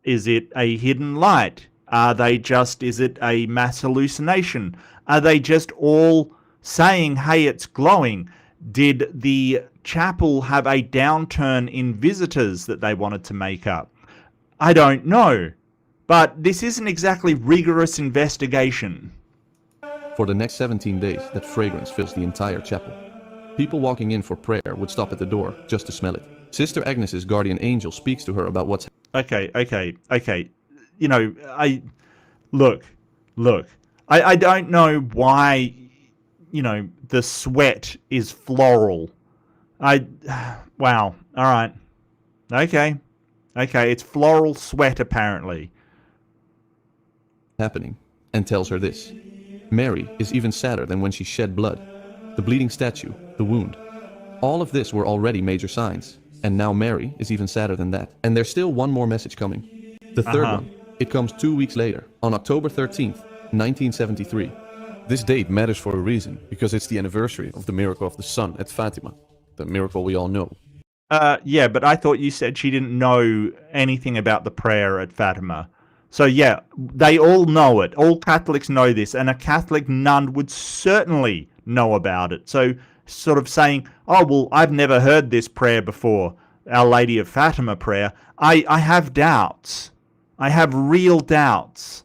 S1: Is it a hidden light? Is it a mass hallucination? Are they just all saying, hey, it's glowing? Did the chapel have a downturn in visitors that they wanted to make up? I don't know. But this isn't exactly rigorous investigation.
S3: For the next 17 days, that fragrance fills the entire chapel. People walking in for prayer would stop at the door just to smell it. Sister Agnes's guardian angel speaks to her about what's...
S1: Okay. Look. I don't know why, the sweat is floral. Wow. All right. Okay. It's floral sweat, apparently.
S3: Happening, and tells her this. Mary is even sadder than when she shed blood. The bleeding statue, the wound. All of this were already major signs. And now Mary is even sadder than that. And there's still one more message coming. The third one. It comes 2 weeks later, on October 13th, 1973. This date matters for a reason, because it's the anniversary of the miracle of the sun at Fatima. The miracle we all know.
S1: Yeah, but I thought you said she didn't know anything about the prayer at Fatima. So yeah, they all know it. All Catholics know this, and a Catholic nun would certainly know about it. So sort of saying, oh, well, I've never heard this prayer before, Our Lady of Fatima prayer. I have doubts. I have real doubts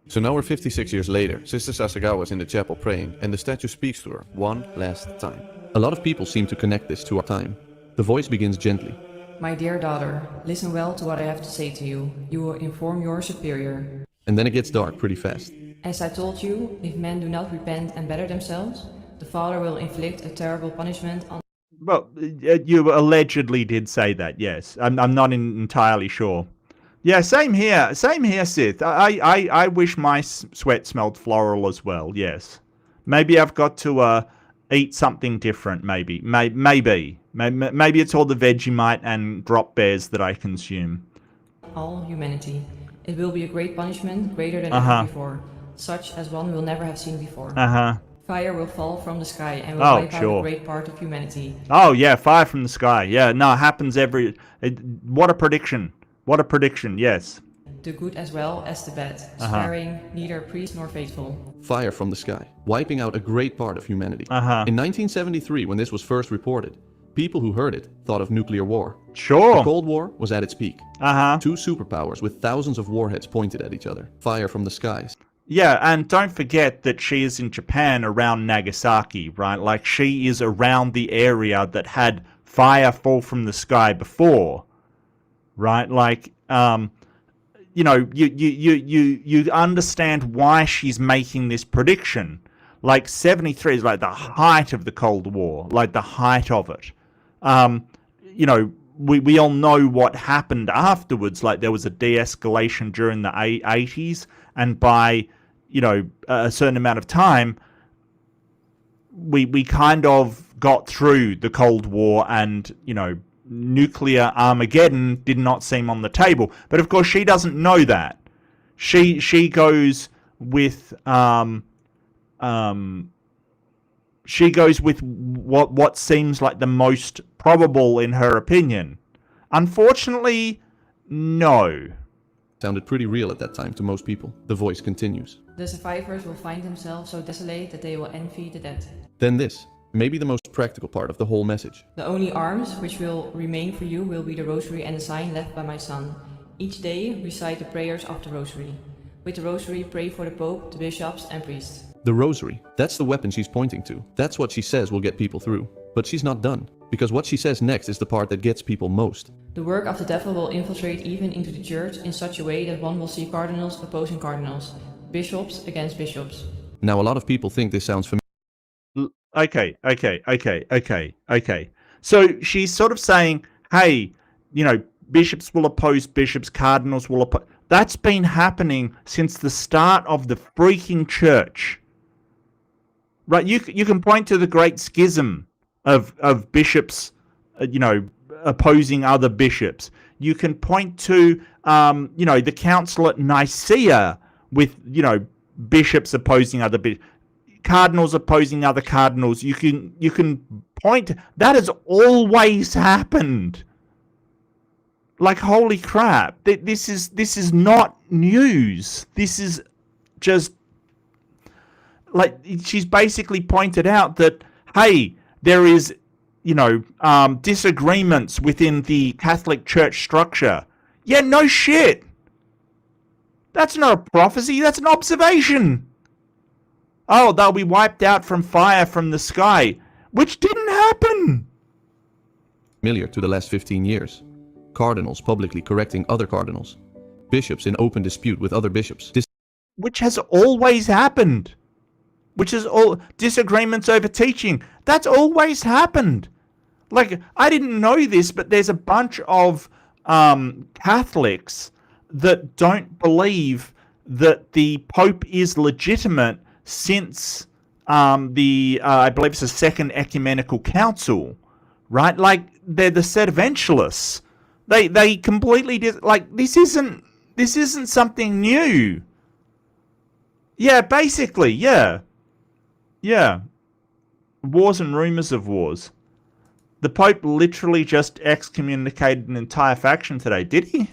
S3: So now we're 56 years later. Sister Sasagawa is in the chapel praying, and the statue speaks to her one last time. A lot of people seem to connect this to our time. The voice begins gently.
S5: My dear daughter, listen well to what I have to say to you. You will inform your superior.
S3: And then it gets dark pretty fast.
S5: As I told you, if men do not repent and better themselves, the Father will inflict a terrible punishment on...
S1: Well, you allegedly did say that, yes. I'm not entirely sure. Yeah, same here, Sith. I wish my sweat smelled floral as well, yes. Maybe I've got to eat something different, maybe. Maybe it's all the Vegemite and drop bears that I consume.
S5: All humanity. It will be a great punishment, greater than ever before, such as one will never have seen before. Fire will fall from the sky and will wipe out a great part of humanity.
S1: Oh yeah, fire from the sky. Yeah, no, it happens what a prediction. What a prediction, yes.
S5: The good as well as the bad, sparing neither priest nor faithful.
S3: Fire from the sky, wiping out a great part of humanity. In 1973, when this was first reported, people who heard it thought of nuclear war.
S1: Sure.
S3: The Cold War was at its peak. Two superpowers with thousands of warheads pointed at each other. Fire from the skies.
S1: Yeah, and don't forget that she is in Japan around Nagasaki, right? Like, she is around the area that had fire fall from the sky before, right? Like, you know, you understand why she's making this prediction. Like, 73 is like the height of the Cold War, like the height of it. You know, we all know what happened afterwards. Like, there was a de-escalation during the 80s, and by, you know, a certain amount of time, we kind of got through the Cold War, and, you know, nuclear Armageddon did not seem on the table. But of course, she doesn't know that. She goes with she goes with what seems like the most probable in her opinion. Unfortunately, no.
S3: Sounded pretty real at that time to most people. The voice continues.
S5: The survivors will find themselves so desolate that they will envy the dead.
S3: Then this, maybe the most practical part of the whole message.
S5: The only arms which will remain for you will be the rosary and the sign left by my son. Each day recite the prayers of the rosary. With the rosary, pray for the Pope, the bishops and priests.
S3: The rosary, that's the weapon she's pointing to. That's what she says will get people through. But she's not done, because what she says next is the part that gets people most.
S5: The work of the devil will infiltrate even into the church in such a way that one will see cardinals opposing cardinals, bishops against bishops.
S3: Now, a lot of people think this sounds familiar.
S1: Okay. So she's sort of saying, hey, you know, bishops will oppose bishops, cardinals will oppose... That's been happening since the start of the freaking church. Right, you can point to the Great Schism of bishops, you know, opposing other bishops. You can point to, you know, the council at Nicaea with, you know, bishops opposing other bishops, cardinals opposing other cardinals. You can point. That has always happened. Like, holy crap! This is not news. This is just like, she's basically pointed out that, hey, there is, you know, disagreements within the Catholic Church structure. Yeah, no shit. That's not a prophecy. That's an observation. Oh, they'll be wiped out from fire from the sky, which didn't happen.
S3: Familiar to the last 15 years. Cardinals publicly correcting other cardinals. Bishops in open dispute with other bishops.
S1: Which has always happened. Which is all disagreements over teaching. That's always happened. Like, I didn't know this, but there's a bunch of Catholics that don't believe that the Pope is legitimate since I believe it's the Second Ecumenical Council, right? Like, they're the sedeventialists. They completely like, this isn't something new. Yeah, basically, yeah. Wars and rumors of wars. The Pope literally just excommunicated an entire faction today, did he?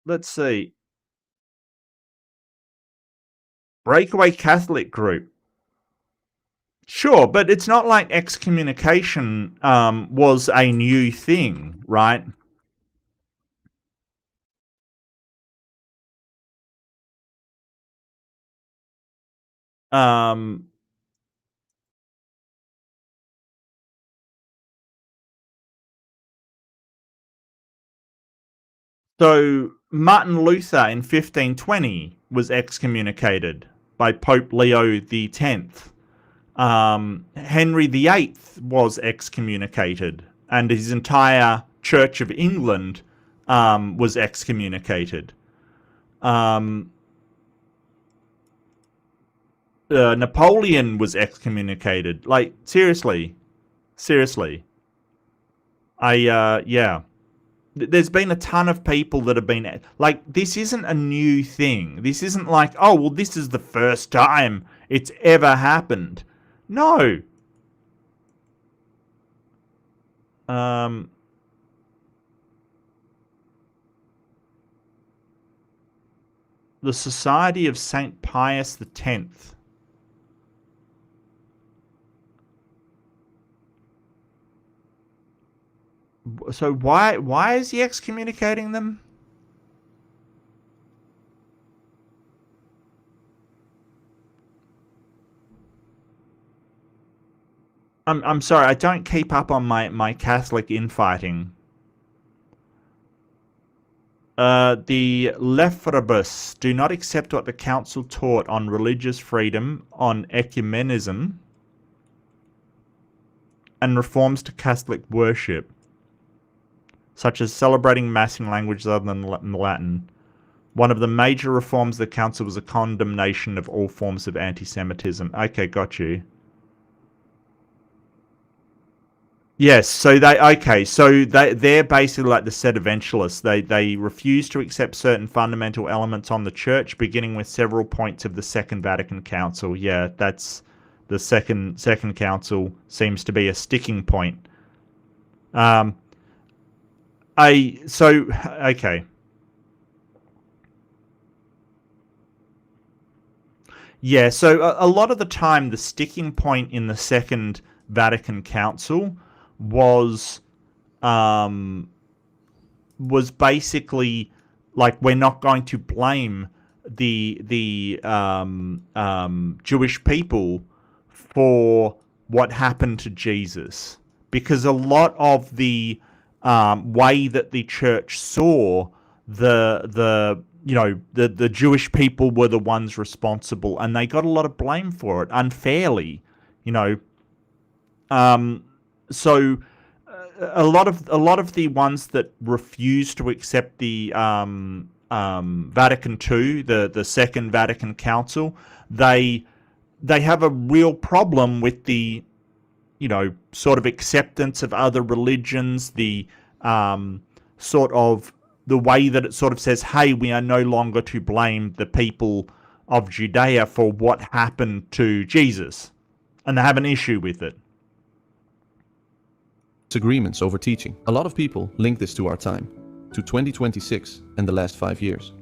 S1: Let's see. Breakaway Catholic group. Sure, but it's not like excommunication was a new thing, right? Um, so Martin Luther in 1520 was excommunicated by Pope Leo X. Henry VIII was excommunicated, and his entire Church of England was excommunicated. Napoleon was excommunicated. Like, seriously. Yeah. There's been a ton of people that have been... Like, this isn't a new thing. This isn't like, oh, well, this is the first time it's ever happened. No. The Society of St. Pius X. So why is he excommunicating them? I'm sorry, I don't keep up on my Catholic infighting. The Lefebvres do not accept what the council taught on religious freedom, on ecumenism, and reforms to Catholic worship, such as celebrating Mass in languages other than Latin. One of the major reforms of the council was a condemnation of all forms of anti-Semitism. Okay, got you. Yes, so they're basically like the sedeventialists. They refuse to accept certain fundamental elements on the church, beginning with several points of the Second Vatican Council. Yeah, that's the second council seems to be a sticking point. Okay. Yeah, so a lot of the time the sticking point in the Second Vatican Council was basically like, we're not going to blame the Jewish people for what happened to Jesus, because a lot of the way that the church saw the Jewish people were the ones responsible, and they got a lot of blame for it unfairly, So a lot of the ones that refuse to accept the Vatican II, the Second Vatican Council, they have a real problem with the sort of acceptance of other religions, the sort of the way that it sort of says, hey, we are no longer to blame the people of Judea for what happened to Jesus, and they have an issue with it.
S3: Disagreements over teaching. A lot of people link this to our time, to 2026 and the last 5 years.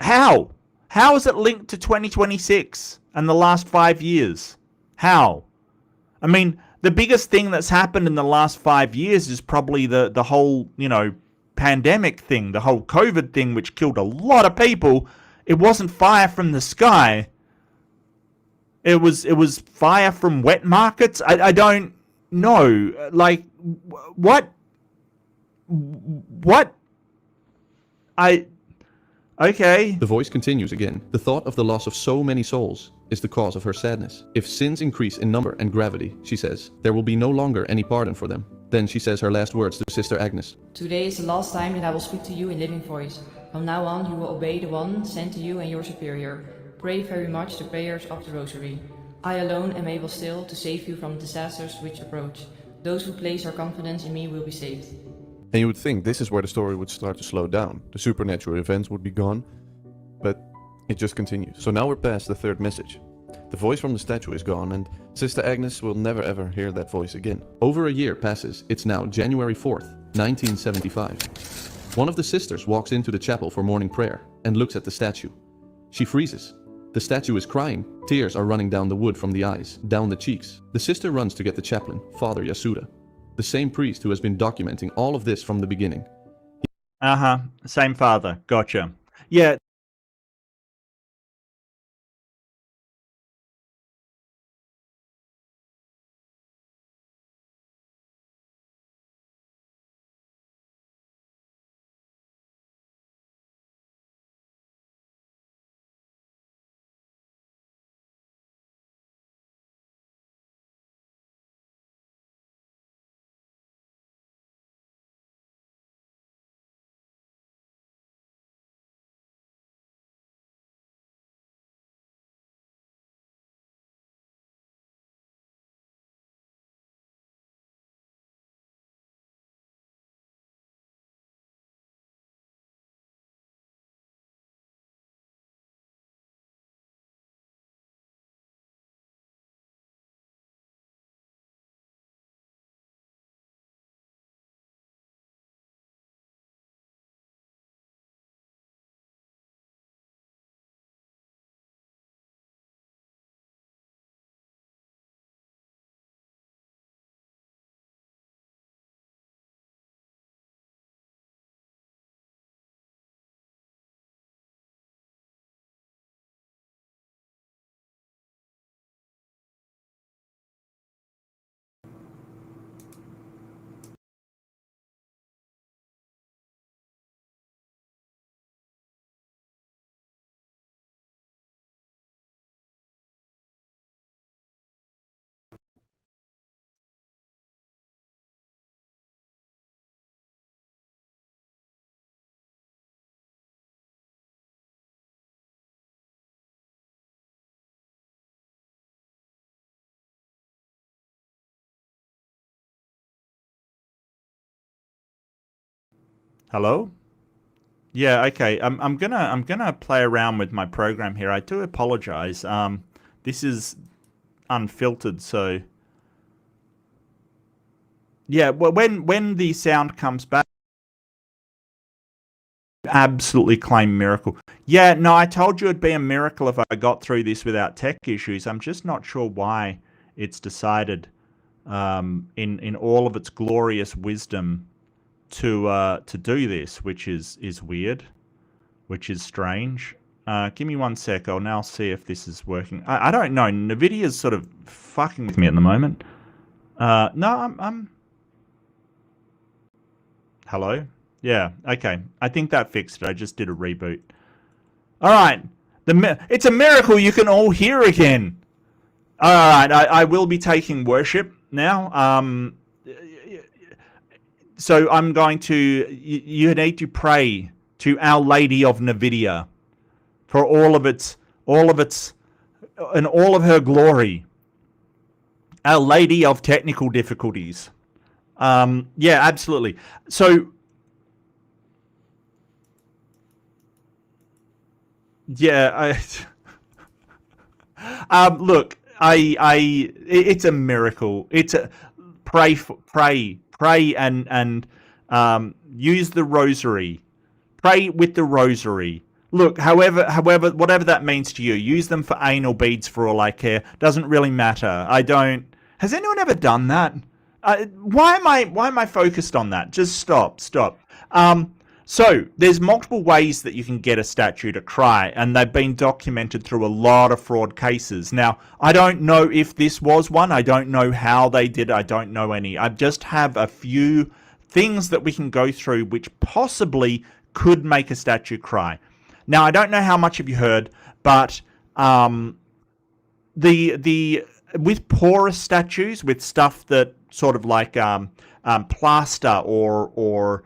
S1: How? How is it linked to 2026 and the last 5 years? How? I mean, the biggest thing that's happened in the last 5 years is probably the whole, pandemic thing, the whole COVID thing, which killed a lot of people. It wasn't fire from the sky. It was fire from wet markets. I don't know. Like, what? Okay.
S3: The voice continues again. The thought of the loss of so many souls is the cause of her sadness. If sins increase in number and gravity, she says, there will be no longer any pardon for them. Then she says her last words to Sister Agnes.
S5: Today is the last time that I will speak to you in living voice. From now on, you will obey the one sent to you and your superior. Pray very much the prayers of the Rosary. I alone am able still to save you from disasters which approach. Those who place their confidence in me will be saved.
S3: And you would think this is where the story would start to slow down. The supernatural events would be gone, but it just continues. So now we're past the third message. The voice from the statue is gone, and Sister Agnes will never ever hear that voice again. Over a year passes. It's now January 4th, 1975. One of the sisters walks into the chapel for morning prayer and looks at the statue. She freezes. The statue is crying. Tears are running down the wood from the eyes, down the cheeks. The sister runs to get the chaplain, Father Yasuda, the same priest who has been documenting all of this from the beginning.
S1: Same father. Gotcha. Yeah. Hello? Yeah, okay. I'm gonna play around with my program here. I do apologize. This is unfiltered, so yeah. Well, when the sound comes back, absolutely claim miracle. Yeah, no, I told you it'd be a miracle if I got through this without tech issues. I'm just not sure why it's decided, in all of its glorious wisdom, to do this, which is weird, which is strange. Give me one sec. I'll now see if this is working. I don't know. Nvidia's sort of fucking with me at the moment. No, I'm. Hello. Yeah. Okay. I think that fixed it. I just did a reboot. All right. It's a miracle you can all hear again. All right. I will be taking worship now. So I'm going to. You need to pray to Our Lady of Nvidia for all of its, and all of her glory. Our Lady of Technical Difficulties. Yeah, absolutely. So, yeah, look, it's a miracle. It's a pray, and use the rosary. Pray with the rosary. Look, however, whatever that means to you, use them for anal beads for all I care. Doesn't really matter. I don't. Has anyone ever done that? Why am I focused on that? Just stop. So there's multiple ways that you can get a statue to cry, and they've been documented through a lot of fraud cases. Now, I don't know if this was one. I don't know how they did. I don't know any. I just have a few things that we can go through which possibly could make a statue cry. Now, I don't know how much have you heard, but the with porous statues, with stuff that sort of like plaster or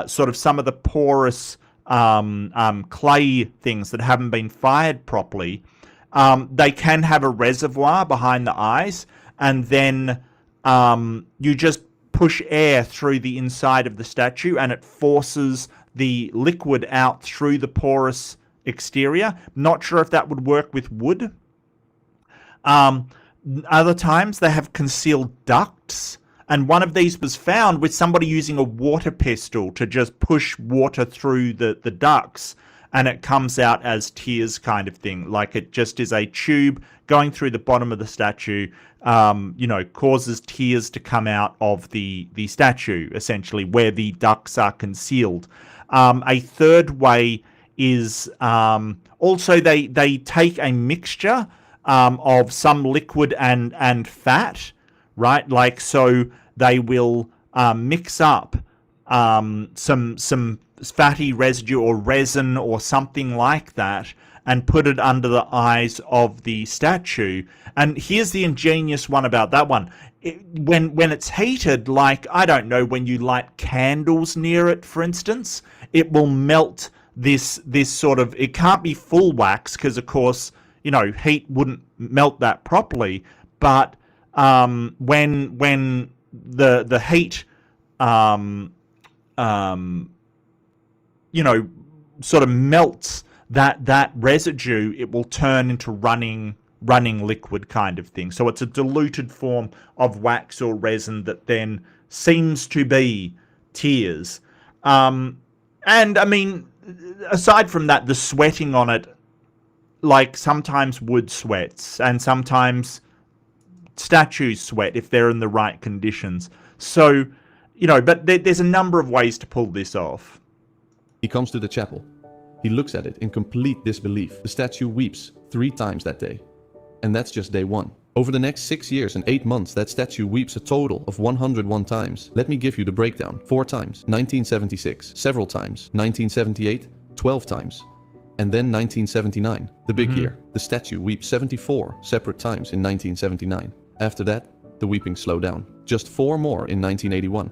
S1: sort of some of the porous clay things that haven't been fired properly, they can have a reservoir behind the eyes, and then you just push air through the inside of the statue and it forces the liquid out through the porous exterior. Not sure if that would work with wood. Other times they have concealed ducts, and one of these was found with somebody using a water pistol to just push water through the ducts, and it comes out as tears kind of thing. Like it just is a tube going through the bottom of the statue, causes tears to come out of the statue, essentially, where the ducts are concealed. A third way is also they take a mixture of some liquid and fat, right? Like, so they will mix up some fatty residue or resin or something like that and put it under the eyes of the statue. And here's the ingenious one about that one. When it's heated, like, I don't know, when you light candles near it, for instance, it will melt this sort of, it can't be full wax because, of course, heat wouldn't melt that properly. But when the heat, sort of melts that residue, it will turn into running liquid kind of thing. So it's a diluted form of wax or resin that then seems to be tears. And I mean, aside from that, the sweating on it, like sometimes wood sweats and sometimes statues sweat if they're in the right conditions. So, but there's a number of ways to pull this off.
S3: He comes to the chapel. He looks at it in complete disbelief. The statue weeps 3 times that day. And that's just day 1. Over the next 6 years and 8 months, that statue weeps a total of 101 times. Let me give you the breakdown. 4 times, 1976. Several times, 1978, 12 times. And then 1979, the big year. The statue weeps 74 separate times in 1979. After that, the weeping slowed down. Just 4 more in 1981.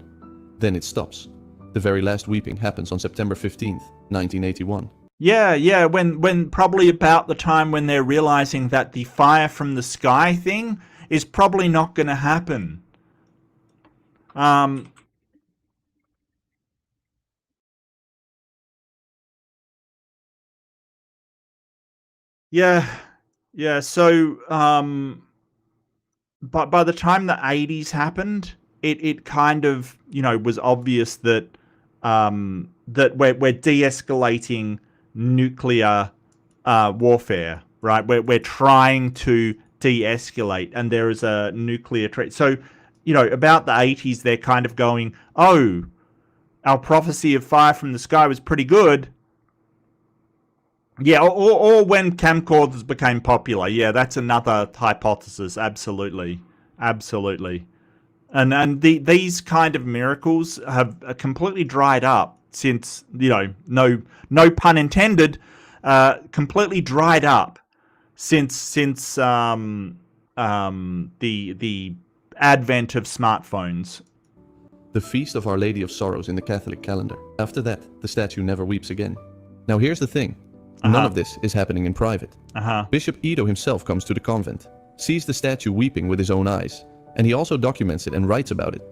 S3: Then it stops. The very last weeping happens on September 15th, 1981.
S1: Yeah, when probably about the time when they're realizing that the fire from the sky thing is probably not going to happen. Yeah, yeah. So, but by the time the 80s happened, it kind of, was obvious that that we're de-escalating nuclear warfare, right? We're trying to de-escalate, and there is a nuclear threat. So, about the 80s, they're kind of going, oh, our prophecy of fire from the sky was pretty good. Yeah, or when camcorders became popular. Yeah, that's another hypothesis. Absolutely. Absolutely. And these kind of miracles have completely dried up since, no pun intended, completely dried up since the advent of smartphones.
S3: The Feast of Our Lady of Sorrows in the Catholic calendar. After that, the statue never weeps again. Now here's the thing. None of this is happening in private. Bishop Ito himself comes to the convent, sees the statue weeping with his own eyes, and he also documents it and writes about it.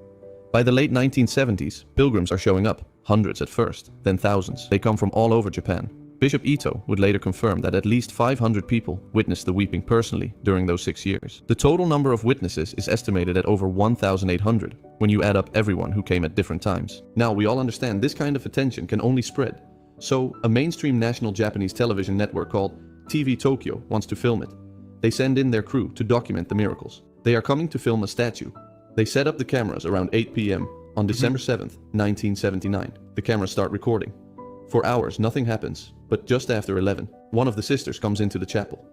S3: By the late 1970s, pilgrims are showing up, hundreds at first, then thousands. They come from all over Japan. Bishop Ito would later confirm that at least 500 people witnessed the weeping personally during those 6 years. The total number of witnesses is estimated at over 1,800 when you add up everyone who came at different times. Now, we all understand this kind of attention can only spread. So, a mainstream national Japanese television network called TV Tokyo wants to film it. They send in their crew to document the miracles. They are coming to film a statue. They set up the cameras around 8 p.m. on December 7th, 1979. The cameras start recording. For hours, nothing happens, but just after 11, one of the sisters comes into the chapel.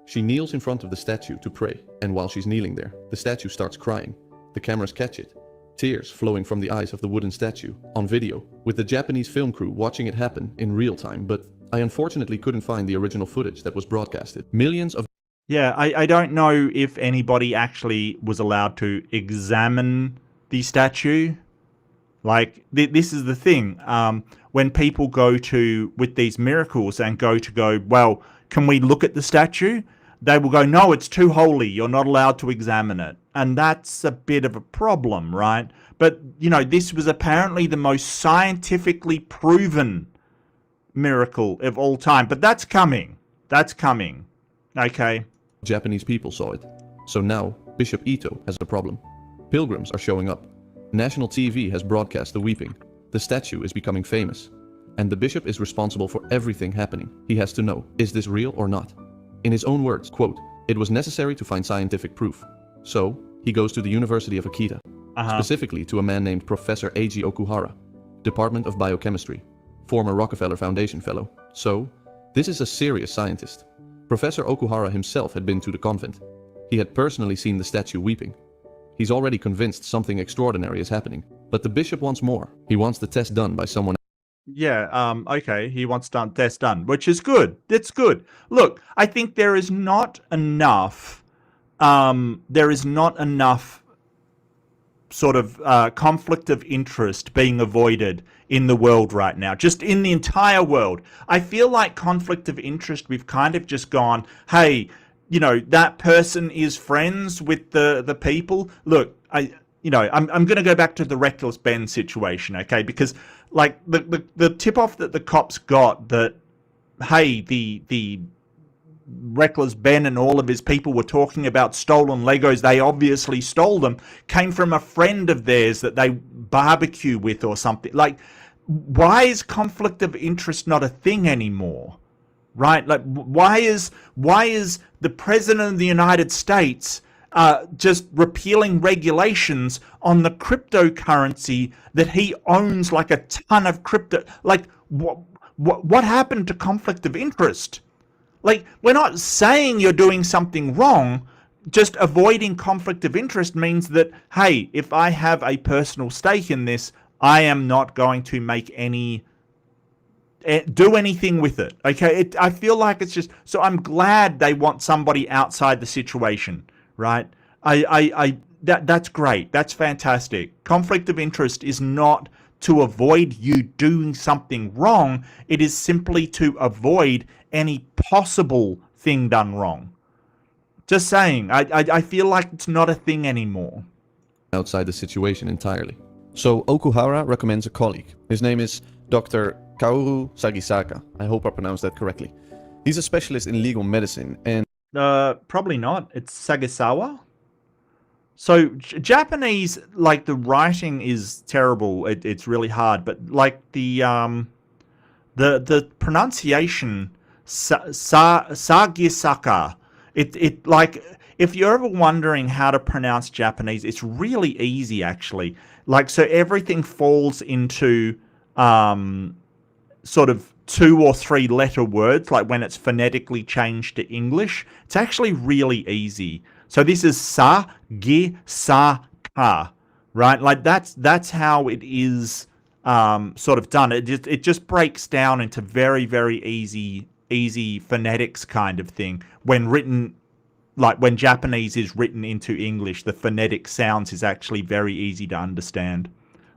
S3: She kneels in front of the statue to pray, and while she's kneeling there, the statue starts crying. The cameras catch it. Tears flowing from the eyes of the wooden statue, on video, with the Japanese film crew watching it happen in real time, but I unfortunately couldn't find the original footage that was broadcasted. Millions of...
S1: Yeah, I don't know if anybody actually was allowed to examine the statue. Like, this is the thing. When people go to, with these miracles, and go, well, can we look at the statue? They will go, no, it's too holy. You're not allowed to examine it. And that's a bit of a problem, right? But, this was apparently the most scientifically proven miracle of all time. But that's coming. That's coming. Okay.
S3: Japanese people saw it. So now, Bishop Ito has a problem. Pilgrims are showing up. National TV has broadcast the weeping. The statue is becoming famous. And the bishop is responsible for everything happening. He has to know, is this real or not? In his own words, quote, it was necessary to find scientific proof. So, he goes to the University of Akita, specifically to a man named Professor Eiji Okuhara, Department of Biochemistry, former Rockefeller Foundation fellow. So, this is a serious scientist. Professor Okuhara himself had been to the convent. He had personally seen the statue weeping. He's already convinced something extraordinary is happening. But the bishop wants more. He wants the test done by someone.
S1: Yeah, okay, he wants test done, which is good. That's good. Look, I think there is not enough sort of conflict of interest being avoided in the world right now, just in the entire world. I feel like conflict of interest, we've kind of just gone, hey, that person is friends with the people. Look, I'm going to go back to the Reckless Ben situation, okay? Because, like, the tip-off that the cops got that, hey, the Reckless Ben and all of his people were talking about stolen Legos, they obviously stole them, came from a friend of theirs that they barbecue with or something. Like, why is conflict of interest not a thing anymore? Right? Like, why is the President of the United States just repealing regulations on the cryptocurrency that he owns, like a ton of crypto? Like, what happened to conflict of interest? Like, we're not saying you're doing something wrong. Just avoiding conflict of interest means that, hey, if I have a personal stake in this, I am not going to make do anything with it. Okay, I feel like it's just, so I'm glad they want somebody outside the situation, right? That's great. That's fantastic. Conflict of interest is not to avoid you doing something wrong. It is simply to avoid any possible thing done wrong. Just saying, I feel like it's not a thing anymore.
S3: Outside the situation entirely. So Okuhara recommends a colleague. His name is Dr. Kaoru Sagisaka. I hope I pronounced that correctly. He's a specialist in legal medicine, and
S1: Probably not. It's Sagasawa. So Japanese, like the writing is terrible. It's really hard, but like the pronunciation Sagisaka. It like if you're ever wondering how to pronounce Japanese, it's really easy actually. Like so everything falls into sort of 2 or 3 letter words, like when it's phonetically changed to English. It's actually really easy. So this is sa gi sa ka, right? Like that's how it is sort of done. It just breaks down into very, very easy phonetics kind of thing. When written, like when Japanese is written into English, the phonetic sounds is actually very easy to understand.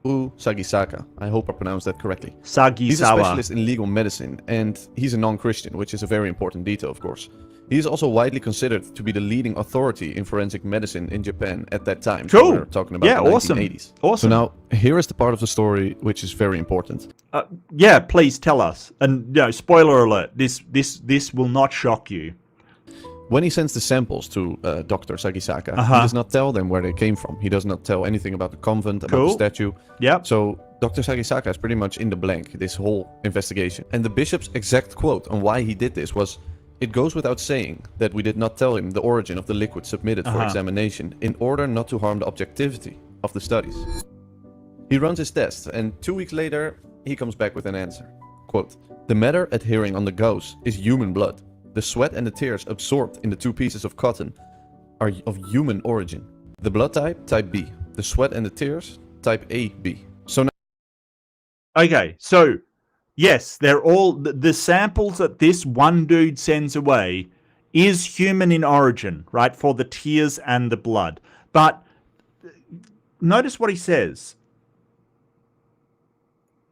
S3: Sagisaka. I hope I pronounced that correctly.
S1: Sagisawa.
S3: He's a specialist in legal medicine, and he's a non-Christian, which is a very important detail, of course. He is also widely considered to be the leading authority in forensic medicine in Japan at that time.
S1: Cool.
S3: So we're talking about the 1980s.
S1: Awesome.
S3: So now, here is the part of the story which is very important.
S1: Yeah, please tell us. And spoiler alert, this will not shock you.
S3: When he sends the samples to Dr. Sagisaka, he does not tell them where they came from. He does not tell anything about the convent, about the statue.
S1: Yep.
S3: So Dr. Sagisaka is pretty much in the blank, this whole investigation. And the bishop's exact quote on why he did this was, "It goes without saying that we did not tell him the origin of the liquid submitted for examination in order not to harm the objectivity of the studies." He runs his tests, and 2 weeks later, he comes back with an answer. Quote, "The matter adhering on the gauze is human blood. The sweat and the tears absorbed in the 2 pieces of cotton are of human origin. The blood type, type B. The sweat and the tears, type AB." So now...
S1: Okay, so yes, they're all the samples that this one dude sends away is human in origin, right? For the tears and the blood. But notice what he says.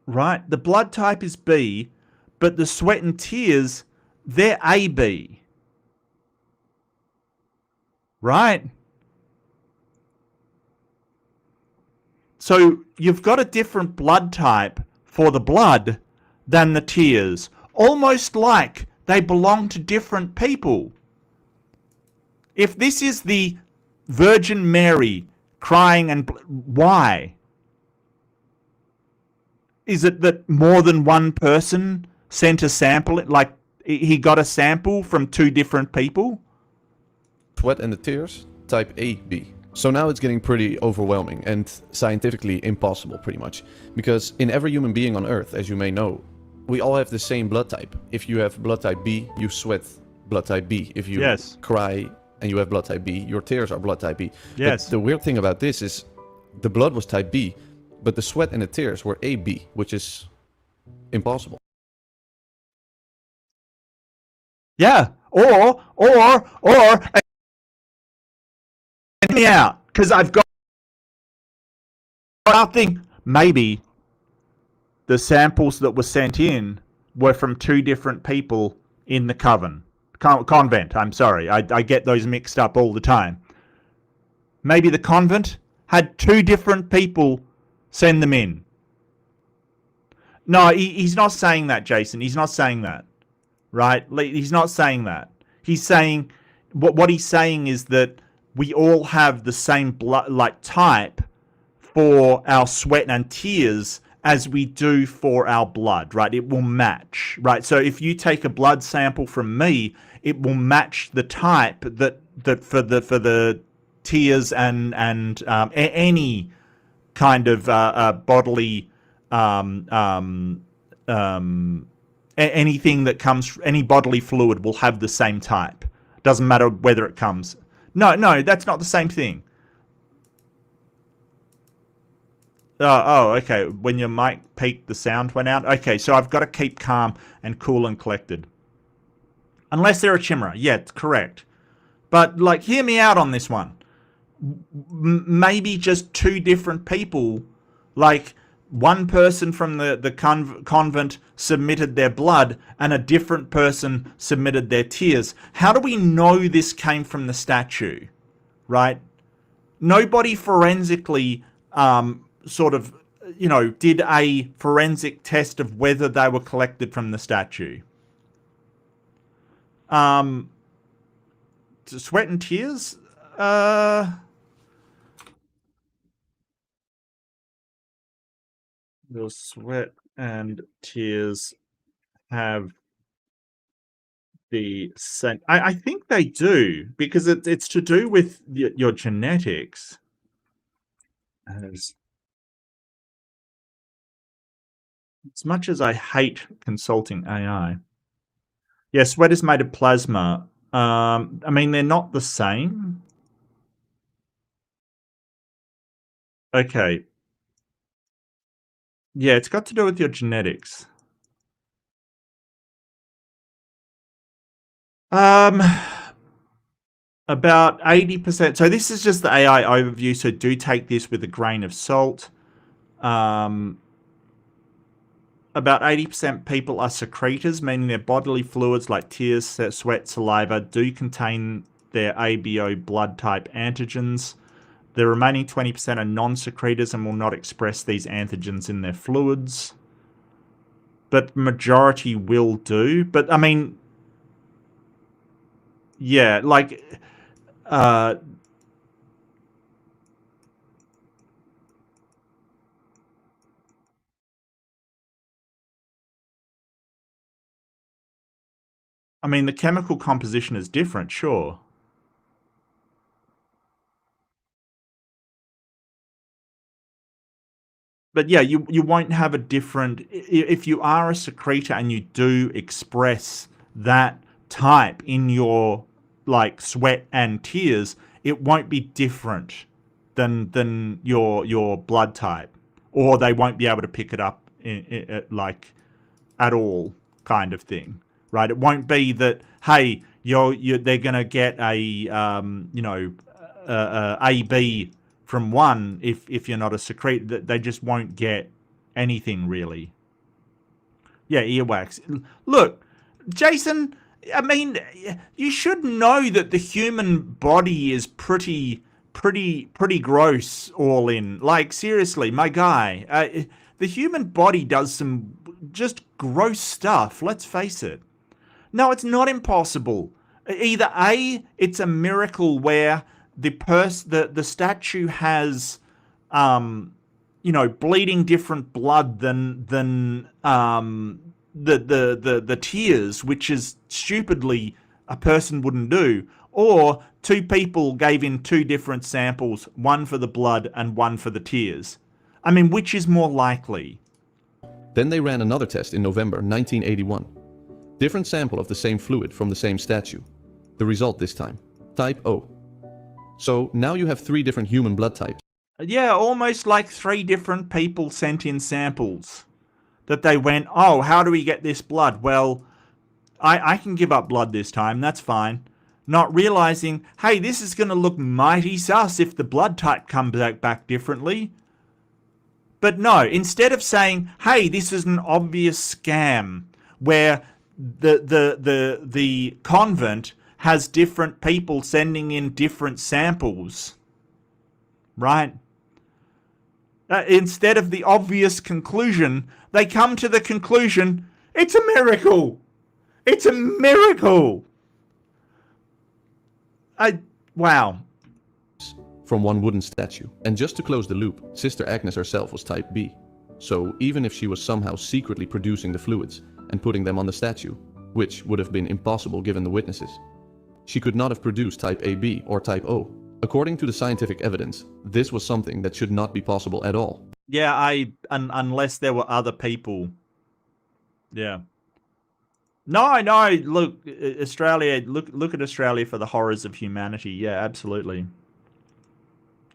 S1: Right? The blood type is B, but the sweat and tears, they're AB. Right? So you've got a different blood type for the blood than the tears. Almost like they belong to different people. If this is the Virgin Mary crying and... why? Is it that more than one person sent a sample? Like, he got a sample from 2 different people?
S3: Sweat and the tears, type AB. So now it's getting pretty overwhelming and scientifically impossible, pretty much. Because in every human being on Earth, as you may know, we all have the same blood type. If you have blood type B, you sweat blood type B. If you cry and you have blood type B, your tears are blood type B.
S1: Yes.
S3: But the weird thing about this is the blood was type B, but the sweat and the tears were AB, which is impossible.
S1: Yeah, or get me out, because I've got nothing. Maybe the samples that were sent in were from 2 different people in the convent. I'm sorry, I get those mixed up all the time. Maybe the convent had 2 different people send them in. No, he's not saying that, Jason. He's not saying that. Right? He's not saying that. He's saying, what he's saying is that we all have the same blood, like type for our sweat and tears as we do for our blood, right? It will match, right? So if you take a blood sample from me, it will match the type that for the tears and any kind of bodily anything that comes, any bodily fluid will have the same type. Doesn't matter whether it comes. No, that's not the same thing. Oh, okay. When your mic peaked, the sound went out. Okay, so I've got to keep calm and cool and collected. Unless they're a chimera. Yeah, it's correct. But, like, hear me out on this one. Maybe just 2 different people, like... one person from the convent submitted their blood and a different person submitted their tears. How do we know this came from the statue? Right? Nobody forensically did a forensic test of whether they were collected from the statue. Sweat and tears? Will sweat and tears have the same? I think they do, because it's to do with your genetics. As much as I hate consulting AI. Yeah, sweat is made of plasma. I mean, they're not the same. Okay. Yeah, it's got to do with your genetics. About 80%. So this is just the AI overview, so do take this with a grain of salt. About 80% people are secretors, meaning their bodily fluids like tears, sweat, saliva do contain their ABO blood type antigens. The remaining 20% are non-secretors and will not express these antigens in their fluids. But majority will do. But I mean, yeah, like I mean, the chemical composition is different, sure. But yeah, you won't have a different... If you are a secretor and you do express that type in your, like, sweat and tears, it won't be different than your blood type. Or they won't be able to pick it up, like, at all, kind of thing. Right? It won't be that, hey, they're going to get a, AB from one if you're not a secret. They just won't get anything, really. Yeah, earwax. Look, Jason, I mean, you should know that the human body is pretty gross all in. Like, seriously, my guy, the human body does some just gross stuff, let's face it. No, it's not impossible. Either A, it's a miracle where the statue has bleeding different blood than the tears, which is stupidly a person wouldn't do, or two people gave in two different samples, one for the blood and one for the tears. I mean, which is more likely?
S3: Then they ran another test in November 1981. Different sample of the same fluid from the same statue. The result this time, type O. So now you have 3 different human blood types.
S1: Yeah, almost like 3 different people sent in samples. That they went, oh, how do we get this blood? Well, I can give up blood this time, that's fine. Not realizing, hey, this is going to look mighty sus if the blood type comes back differently. But no, instead of saying, hey, this is an obvious scam where the convent has different people sending in different samples, right? Instead of the obvious conclusion, they come to the conclusion, it's a miracle. It's a miracle. Wow.
S3: From one wooden statue. And just to close the loop, Sister Agnes herself was type B. So even if she was somehow secretly producing the fluids and putting them on the statue, which would have been impossible given the witnesses, she could not have produced type AB or type O. According to the scientific evidence, this was something that should not be possible at all.
S1: Yeah, unless there were other people. Yeah. No, look, Australia, look at Australia for the horrors of humanity. Yeah, absolutely.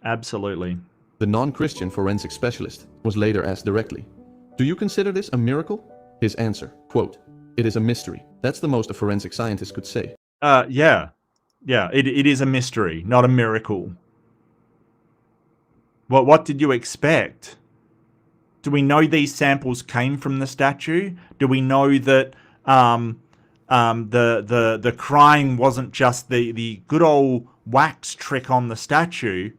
S1: Absolutely.
S3: The non-Christian forensic specialist was later asked directly, "Do you consider this a miracle?" His answer, quote, "It is a mystery." That's the most a forensic scientist could say.
S1: Yeah. Yeah, it is a mystery, not a miracle. What did you expect? Do we know these samples came from the statue? Do we know that the crime wasn't just the good old wax trick on the statue?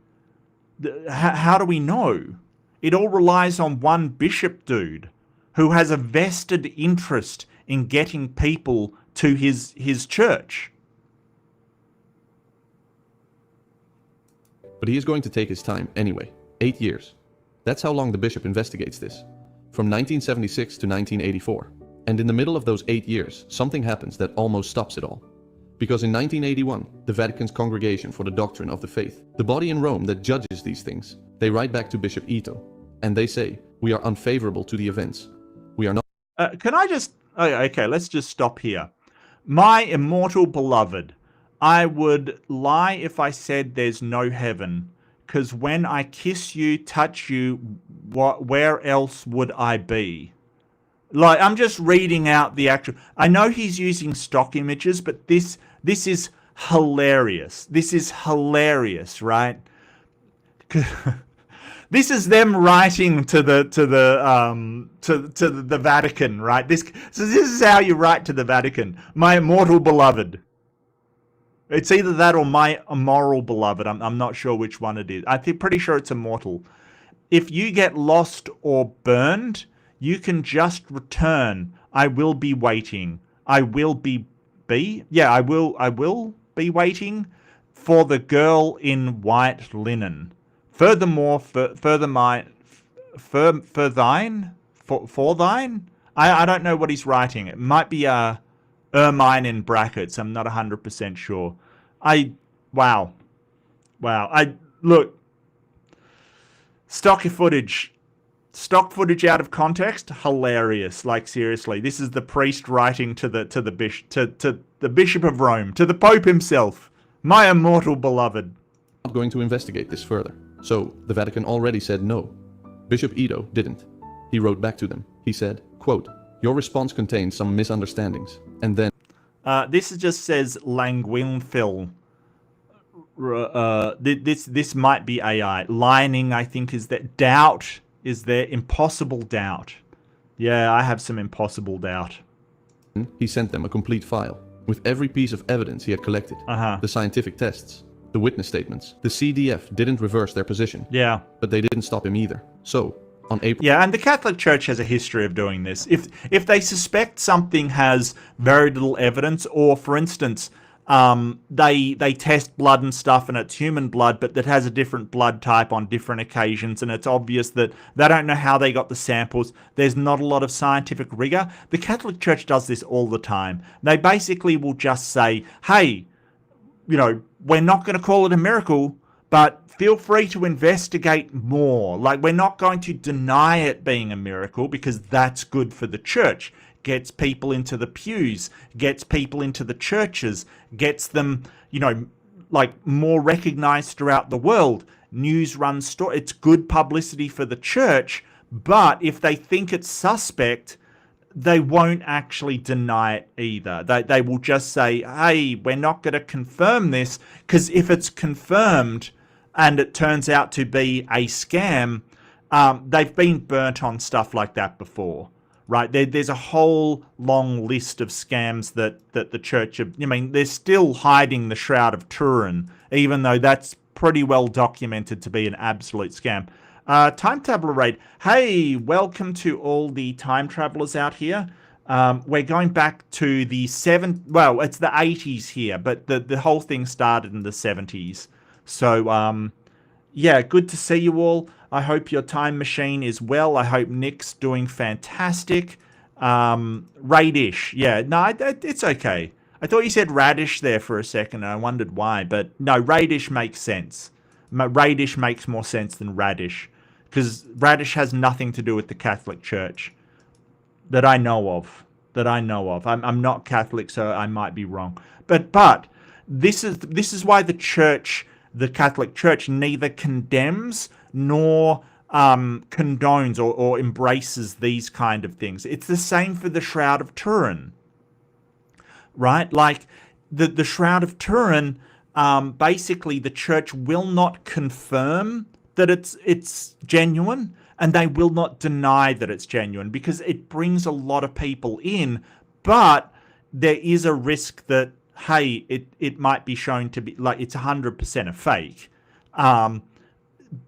S1: How do we know? It all relies on one bishop dude who has a vested interest in getting people to his church.
S3: But he is going to take his time anyway. 8 years. That's how long the bishop investigates this. From 1976 to 1984. And in the middle of those 8 years, something happens that almost stops it all. Because in 1981, the Vatican's Congregation for the Doctrine of the Faith, the body in Rome that judges these things, they write back to Bishop Ito, and they say, we are unfavorable to the events. We are not...
S1: Can I just... Okay, let's just stop here. My immortal beloved, I would lie if I said there's no heaven, because when I kiss you, touch you, where else would I be? Like, I'm just reading out the actual... I know he's using stock images, but this is hilarious. This is hilarious, right? This is them writing to the Vatican, right? So this is how you write to the Vatican. My immortal beloved. It's either that or my immoral beloved. I'm not sure which one it is. Pretty sure it's immortal. If you get lost or burned, you can just return. I will be waiting. I will be waiting for the girl in white linen. Furthermore, for thine. I don't know what he's writing. It might be ermine in brackets. I'm not 100% sure. Wow. Look. Stock footage out of context, hilarious. Like, seriously, this is the priest writing to the Bishop of Rome, to the Pope himself. My immortal beloved.
S3: Not going to investigate this further. So the Vatican already said no. Bishop Ito didn't. He wrote back to them. He said, quote, your response contains some misunderstandings. And then...
S1: this just says languinfil. This might be AI. Lining, I think, is that. Doubt is there. Impossible doubt. Yeah, I have some impossible doubt.
S3: He sent them a complete file with every piece of evidence he had collected. The scientific tests, the witness statements. The CDF didn't reverse their position.
S1: Yeah.
S3: But they didn't stop him either. So, on April...
S1: Yeah, and the Catholic Church has a history of doing this. If they suspect something has very little evidence, or, for instance, they test blood and stuff and it's human blood, but that has a different blood type on different occasions, and it's obvious that they don't know how they got the samples. There's not a lot of scientific rigor. The Catholic Church does this all the time. They basically will just say, hey, we're not going to call it a miracle, but feel free to investigate more. Like, we're not going to deny it being a miracle because that's good for the church. Gets people into the pews, gets people into the churches, gets them, more recognized throughout the world. News runs story. It's good publicity for the church, but if they think it's suspect, they won't actually deny it either. They will just say, hey, we're not going to confirm this, because if it's confirmed and it turns out to be a scam, they've been burnt on stuff like that before. Right, there's a whole long list of scams that the church... they're still hiding the Shroud of Turin, even though that's pretty well documented to be an absolute scam. Time Traveler Raid. Hey, welcome to all the time travelers out here. We're going back to the it's the 80s here, but the whole thing started in the 70s. So, yeah, good to see you all. I hope your time machine is well. I hope Nick's doing fantastic. Radish. Yeah, no, it's okay. I thought you said radish there for a second, and I wondered why. But no, radish makes sense. Radish makes more sense than radish, because radish has nothing to do with the Catholic Church that I know of. I'm not Catholic, so I might be wrong. But this is why the church, the Catholic Church, neither condemns nor condones or embraces these kind of things. It's the same for the Shroud of Turin, right? Like the Shroud of Turin, basically the church will not confirm that it's genuine, and they will not deny that it's genuine, because it brings a lot of people in, but there is a risk that, hey, it might be shown to be like it's 100% a fake.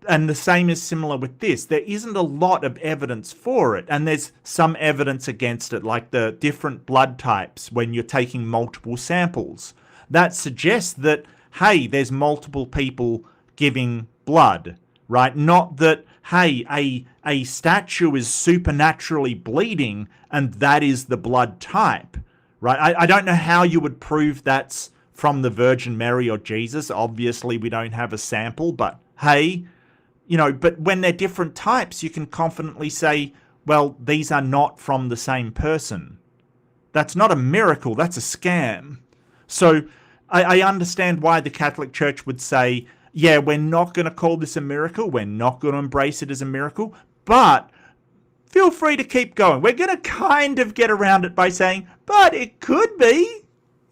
S1: and the same is similar with this. There isn't a lot of evidence for it, and there's some evidence against it, like the different blood types when you're taking multiple samples. That suggests that, hey, there's multiple people giving blood, right? Not that, hey, a statue is supernaturally bleeding and that is the blood type, right? I don't know how you would prove that's from the Virgin Mary or Jesus. Obviously, we don't have a sample, but hey, you know, but when they're different types, you can confidently say, well, these are not from the same person. That's not a miracle, that's a scam. So I understand why the Catholic Church would say, yeah, we're not going to call this a miracle, we're not going to embrace it as a miracle, but feel free to keep going. We're going to kind of get around it by saying, but it could be.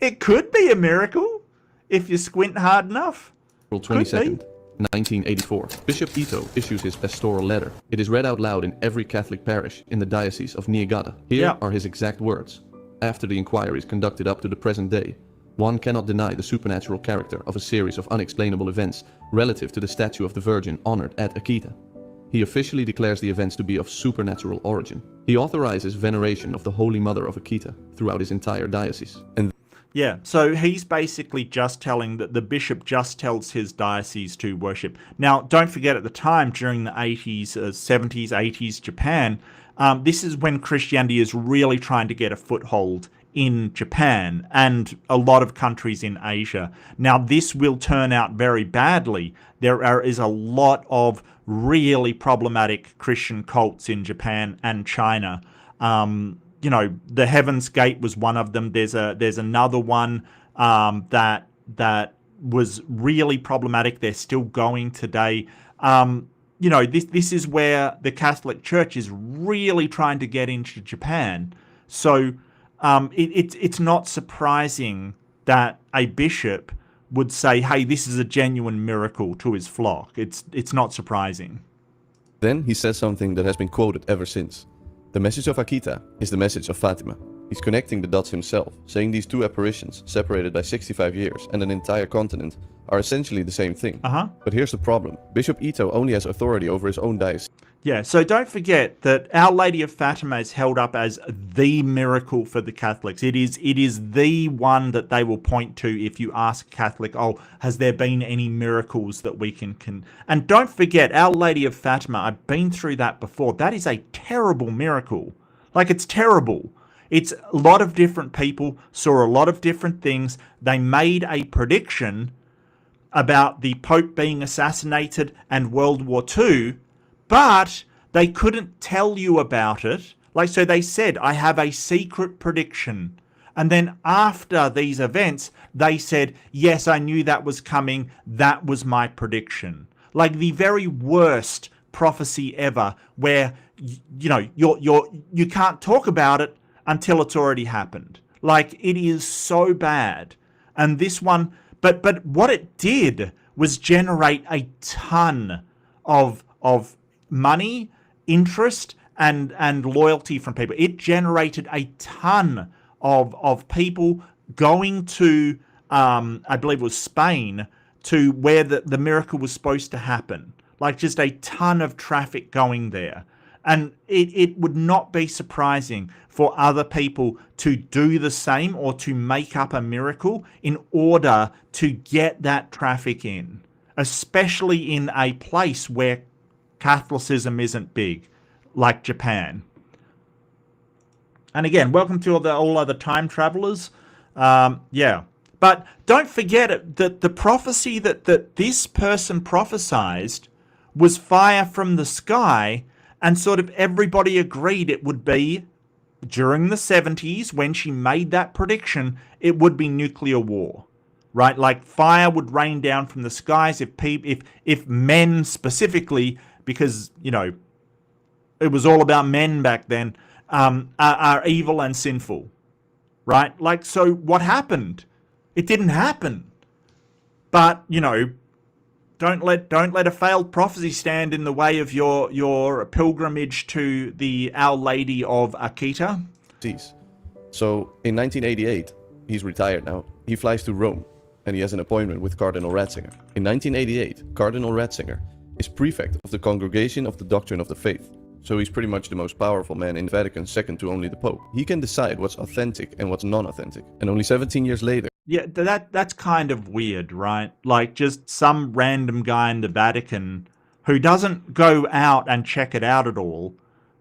S1: It could be a miracle if you squint hard enough.
S3: April 22nd, 1984, Bishop Ito issues his pastoral letter. It is read out loud in every Catholic parish in the Diocese of Niigata. Here are his exact words. After the inquiries conducted up to the present day, one cannot deny the supernatural character of a series of unexplainable events relative to the statue of the Virgin honored at Akita. He officially declares the events to be of supernatural origin. He authorizes veneration of the Holy Mother of Akita throughout his entire diocese. And
S1: yeah, so he's basically just telling that the bishop just tells his diocese to worship. Now, don't forget at the time, during the 80s, 70s, 80s Japan, this is when Christianity is really trying to get a foothold in Japan and a lot of countries in Asia. Now, this will turn out very badly. There is a lot of really problematic Christian cults in Japan and China. You know, the Heaven's Gate was one of them. There's another one that was really problematic. They're still going today. You know, this is where the Catholic Church is really trying to get into Japan. So it's not surprising that a bishop would say, hey, this is a genuine miracle to his flock. It's not surprising.
S3: then he says something that has been quoted ever since. The message of Akita is the message of Fatima. He's connecting the dots himself, saying these two apparitions, separated by 65 years and an entire continent, are essentially the same thing. But here's the problem. Bishop Ito only has authority over his own diocese.
S1: Yeah, so don't forget that Our Lady of Fatima is held up as the miracle for the Catholics. It is the one that they will point to if you ask a Catholic, oh, has there been any miracles that we can... And don't forget, Our Lady of Fatima, I've been through that before. That is a terrible miracle. Like, it's terrible. It's a lot of different people saw a lot of different things. They made a prediction about the Pope being assassinated and World War II, but they couldn't tell you about it. Like, so they said, I have a secret prediction. And then after these events, they said, yes, I knew that was coming. That was my prediction. Like the very worst prophecy ever, where, you know, you can't talk about it until it's already happened. Like, it is so bad. And this one, but what it did was generate a ton of money, interest, and loyalty from people. It generated a ton of people going to, I believe it was Spain, to where the miracle was supposed to happen. Like, just a ton of traffic going there. And it would not be surprising for other people to do the same or to make up a miracle in order to get that traffic in, especially in a place where Catholicism isn't big, like Japan. And again, welcome to all other time travelers. Yeah. But don't forget that the prophecy that this person prophesied was fire from the sky, and sort of everybody agreed it would be, during the 70s, when she made that prediction, it would be nuclear war, right? Like, fire would rain down from the skies if men specifically, because, you know, it was all about men back then, are evil and sinful, right? Like, so what happened? It didn't happen. But, you know, don't let a failed prophecy stand in the way of your pilgrimage to the Our Lady of Akita.
S3: So in 1988, he's retired now. He flies to Rome, and he has an appointment with Cardinal Ratzinger. In 1988, Cardinal Ratzinger is prefect of the Congregation of the Doctrine of the Faith. So he's pretty much the most powerful man in the Vatican, second to only the Pope. He can decide what's authentic and what's non-authentic. And only 17 years later...
S1: Yeah, that's kind of weird, right? Like, just some random guy in the Vatican who doesn't go out and check it out at all.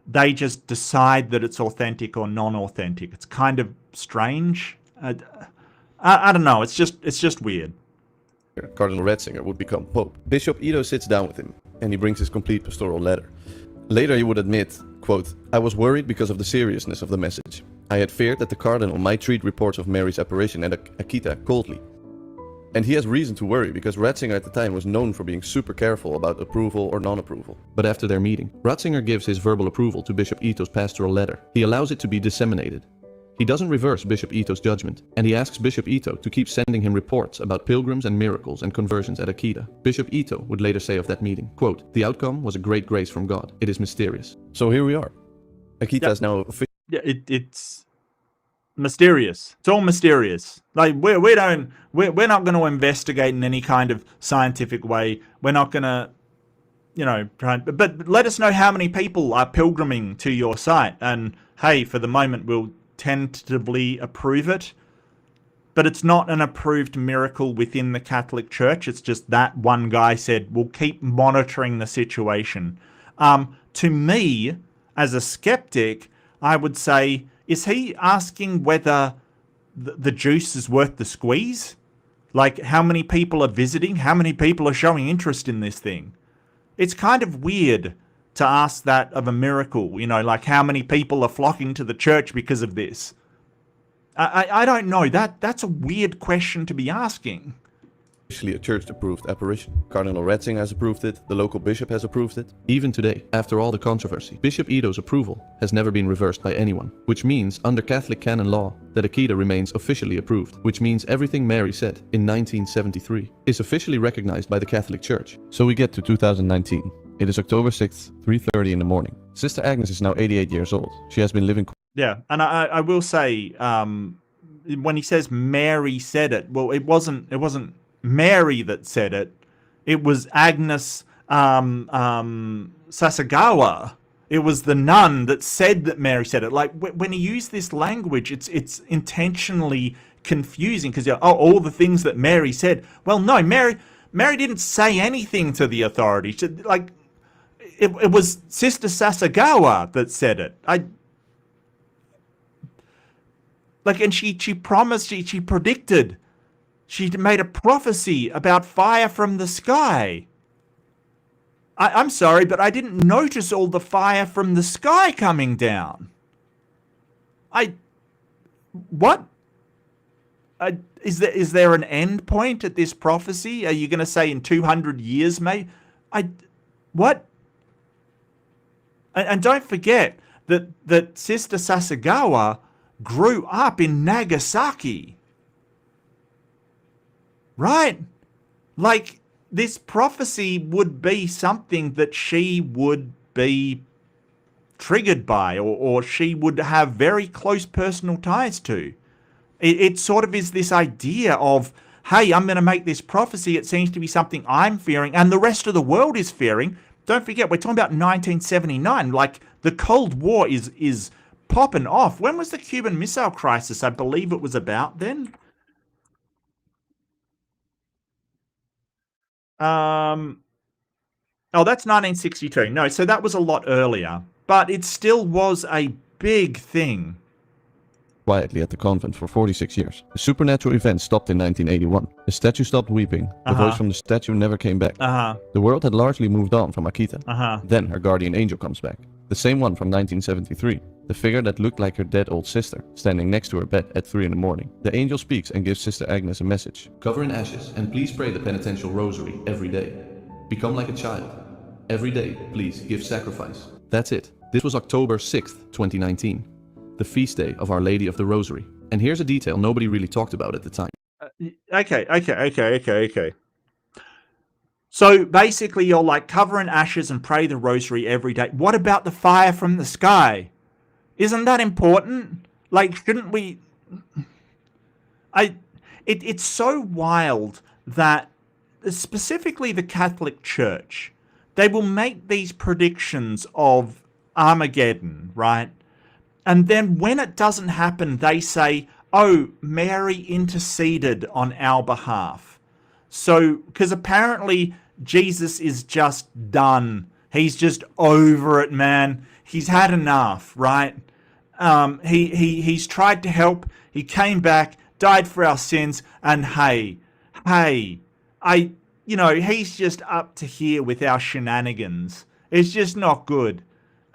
S1: They just decide that it's authentic or non-authentic. It's kind of strange. I don't know. It's just weird.
S3: Cardinal Ratzinger would become Pope. Bishop Ito sits down with him, and he brings his complete pastoral letter. Later he would admit, quote, "I was worried because of the seriousness of the message. I had feared that the Cardinal might treat reports of Mary's apparition at Akita coldly." And he has reason to worry because Ratzinger at the time was known for being super careful about approval or non-approval. But after their meeting, Ratzinger gives his verbal approval to Bishop Ito's pastoral letter. He allows it to be disseminated. He doesn't reverse Bishop Ito's judgment, and he asks Bishop Ito to keep sending him reports about pilgrims and miracles and conversions at Akita. Bishop Ito would later say of that meeting, quote, "The outcome was a great grace from God. It is mysterious." So here we are. Akita is now officially...
S1: Yeah, it's mysterious. It's all mysterious. Like, we're not going to investigate in any kind of scientific way. We're not going to, but let us know how many people are pilgriming to your site, and hey, for the moment we'll tentatively approve it, but it's not an approved miracle within the Catholic Church. It's just that one guy said, we'll keep monitoring the situation. To me, as a skeptic, I would say, is he asking whether the juice is worth the squeeze? Like, how many people are visiting? How many people are showing interest in this thing? It's kind of weird to ask that of a miracle, like how many people are flocking to the church because of this. I don't know. That's a weird question to be asking.
S3: A church-approved apparition. Cardinal Ratzinger has approved it, the local bishop has approved it. Even today, after all the controversy, Bishop Ito's approval has never been reversed by anyone, which means, under Catholic canon law, that Akita remains officially approved, which means everything Mary said in 1973 is officially recognized by the Catholic Church. So we get to 2019. It is October 6th, 3:30 in the morning. Sister Agnes is now 88 years old. She has been living...
S1: Yeah, and I will say, when he says Mary said it, well, it wasn't Mary that said it. It was Agnes Sasagawa. It was the nun that said that Mary said it. Like, when he used this language, it's intentionally confusing because all the things that Mary said. Well, no, Mary didn't say anything to the authorities. It was Sister Sasagawa that said it. And she promised, she predicted, she made a prophecy about fire from the sky. I'm sorry, but I didn't notice all the fire from the sky coming down. What? Is there an end point at this prophecy? Are you going to say in 200 years, mate? What? And don't forget that Sister Sasagawa grew up in Nagasaki. Right? Like, this prophecy would be something that she would be triggered by, or she would have very close personal ties to. It sort of is this idea of, hey, I'm going to make this prophecy. It seems to be something I'm fearing and the rest of the world is fearing. Don't forget, we're talking about 1979. Like, the Cold War is popping off. When was the Cuban Missile Crisis? I believe it was about then. Oh, that's 1962. No, so that was a lot earlier. But it still was a big thing.
S3: Quietly at the convent for 46 years. The supernatural event stopped in 1981. The statue stopped weeping. The voice from the statue never came back. The world had largely moved on from Akita. Then her guardian angel comes back. The same one from 1973. The figure that looked like her dead old sister, standing next to her bed at 3 in the morning. The angel speaks and gives Sister Agnes a message. Cover in ashes and please pray the penitential rosary every day. Become like a child. Every day, please give sacrifice. That's it. This was October 6th, 2019. The feast day of Our Lady of the Rosary. And here's a detail nobody really talked about at the time.
S1: Okay. So basically you're like, cover in ashes and pray the rosary every day. What about the fire from the sky? Isn't that important? Like, shouldn't we... It's so wild that specifically the Catholic Church they will make these predictions of Armageddon, right? And then when it doesn't happen, they say, oh, Mary interceded on our behalf. So, because apparently Jesus is just done. He's just over it, man. He's had enough, right? He's tried to help. He came back, died for our sins, and he's just up to here with our shenanigans. It's just not good.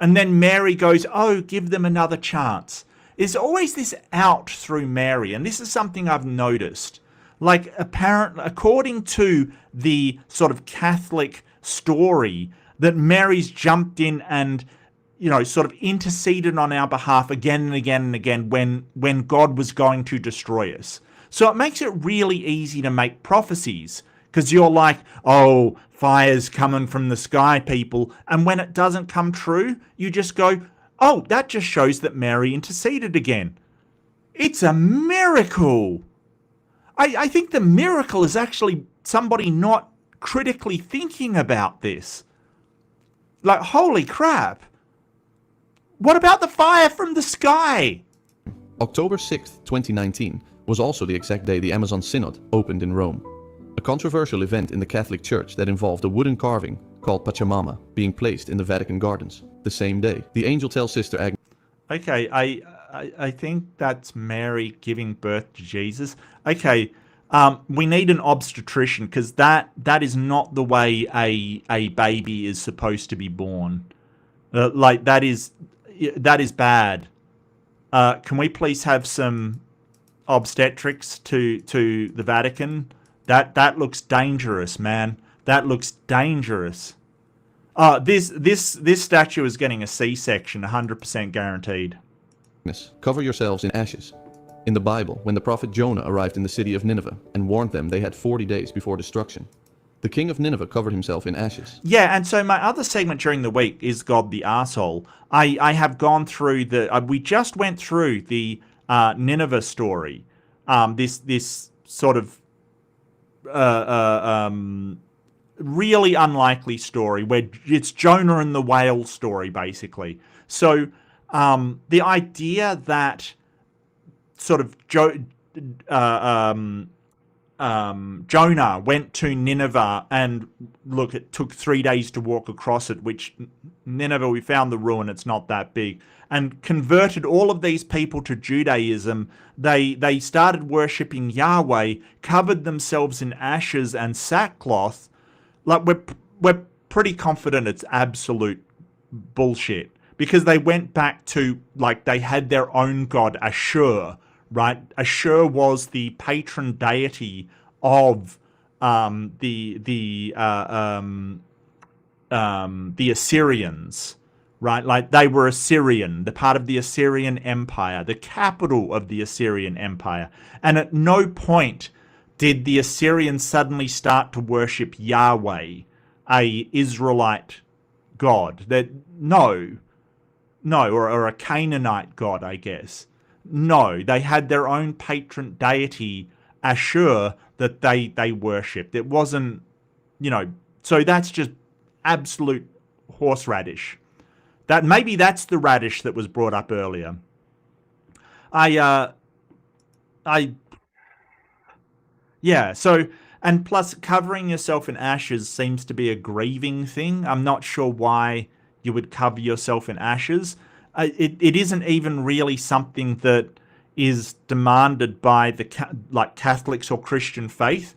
S1: And then Mary goes, oh, give them another chance. There's always this out through Mary, and this is something I've noticed. Like, apparently, according to the sort of Catholic story, that Mary's jumped in and, sort of interceded on our behalf again and again and again when God was going to destroy us. So it makes it really easy to make prophecies, because you're like, oh, fire's coming from the sky, people. And when it doesn't come true, you just go, oh, that just shows that Mary interceded again. It's a miracle. I think the miracle is actually somebody not critically thinking about this. Like, holy crap. What about the fire from the sky?
S3: October 6th, 2019 was also the exact day the Amazon Synod opened in Rome. A controversial event in the Catholic Church that involved a wooden carving called Pachamama being placed in the Vatican gardens. The same day, the angel tells Sister Agnes...
S1: Okay, I think that's Mary giving birth to Jesus. Okay, we need an obstetrician, because that is not the way a baby is supposed to be born. That is bad. Can we please have some obstetrics to the Vatican? That looks dangerous, man. That looks dangerous. This statue is getting a C-section, 100% guaranteed.
S3: Cover yourselves in ashes. In the Bible, when the prophet Jonah arrived in the city of Nineveh and warned them they had 40 days before destruction, the king of Nineveh covered himself in ashes.
S1: Yeah, and so my other segment during the week is God the Arsehole. I have gone through we just went through the Nineveh story. This sort of really unlikely story where it's Jonah and the whale story, basically. So the idea that sort of Jonah went to Nineveh, and look, it took 3 days to walk across it, which Nineveh, we found the ruin, it's not that big, and converted all of these people to Judaism. They started worshipping Yahweh, covered themselves in ashes and sackcloth. Like, we're pretty confident it's absolute bullshit, because they went back to, like, they had their own god, Ashur, right? Ashur was the patron deity of the Assyrians, right? Like, they were Assyrian, the part of the Assyrian Empire, the capital of the Assyrian Empire. And at no point did the Assyrians suddenly start to worship Yahweh, a Israelite god. No, or a Canaanite god, I guess. No, they had their own patron deity, Ashur, that they worshipped. It wasn't, so that's just absolute horseradish. Maybe that's the radish that was brought up earlier. Yeah, so, and plus covering yourself in ashes seems to be a grieving thing. I'm not sure why you would cover yourself in ashes. It isn't even really something that is demanded by the Catholics or Christian faith.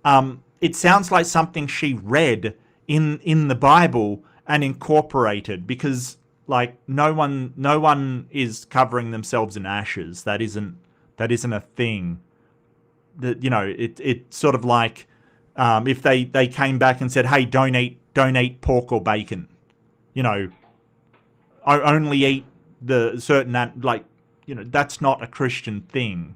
S1: It sounds like something she read in the Bible and incorporated, because like no one is covering themselves in ashes. That isn't a thing. That, it's sort of like if they came back and said, hey, don't eat pork or bacon. Only eat the certain, that's not a Christian thing.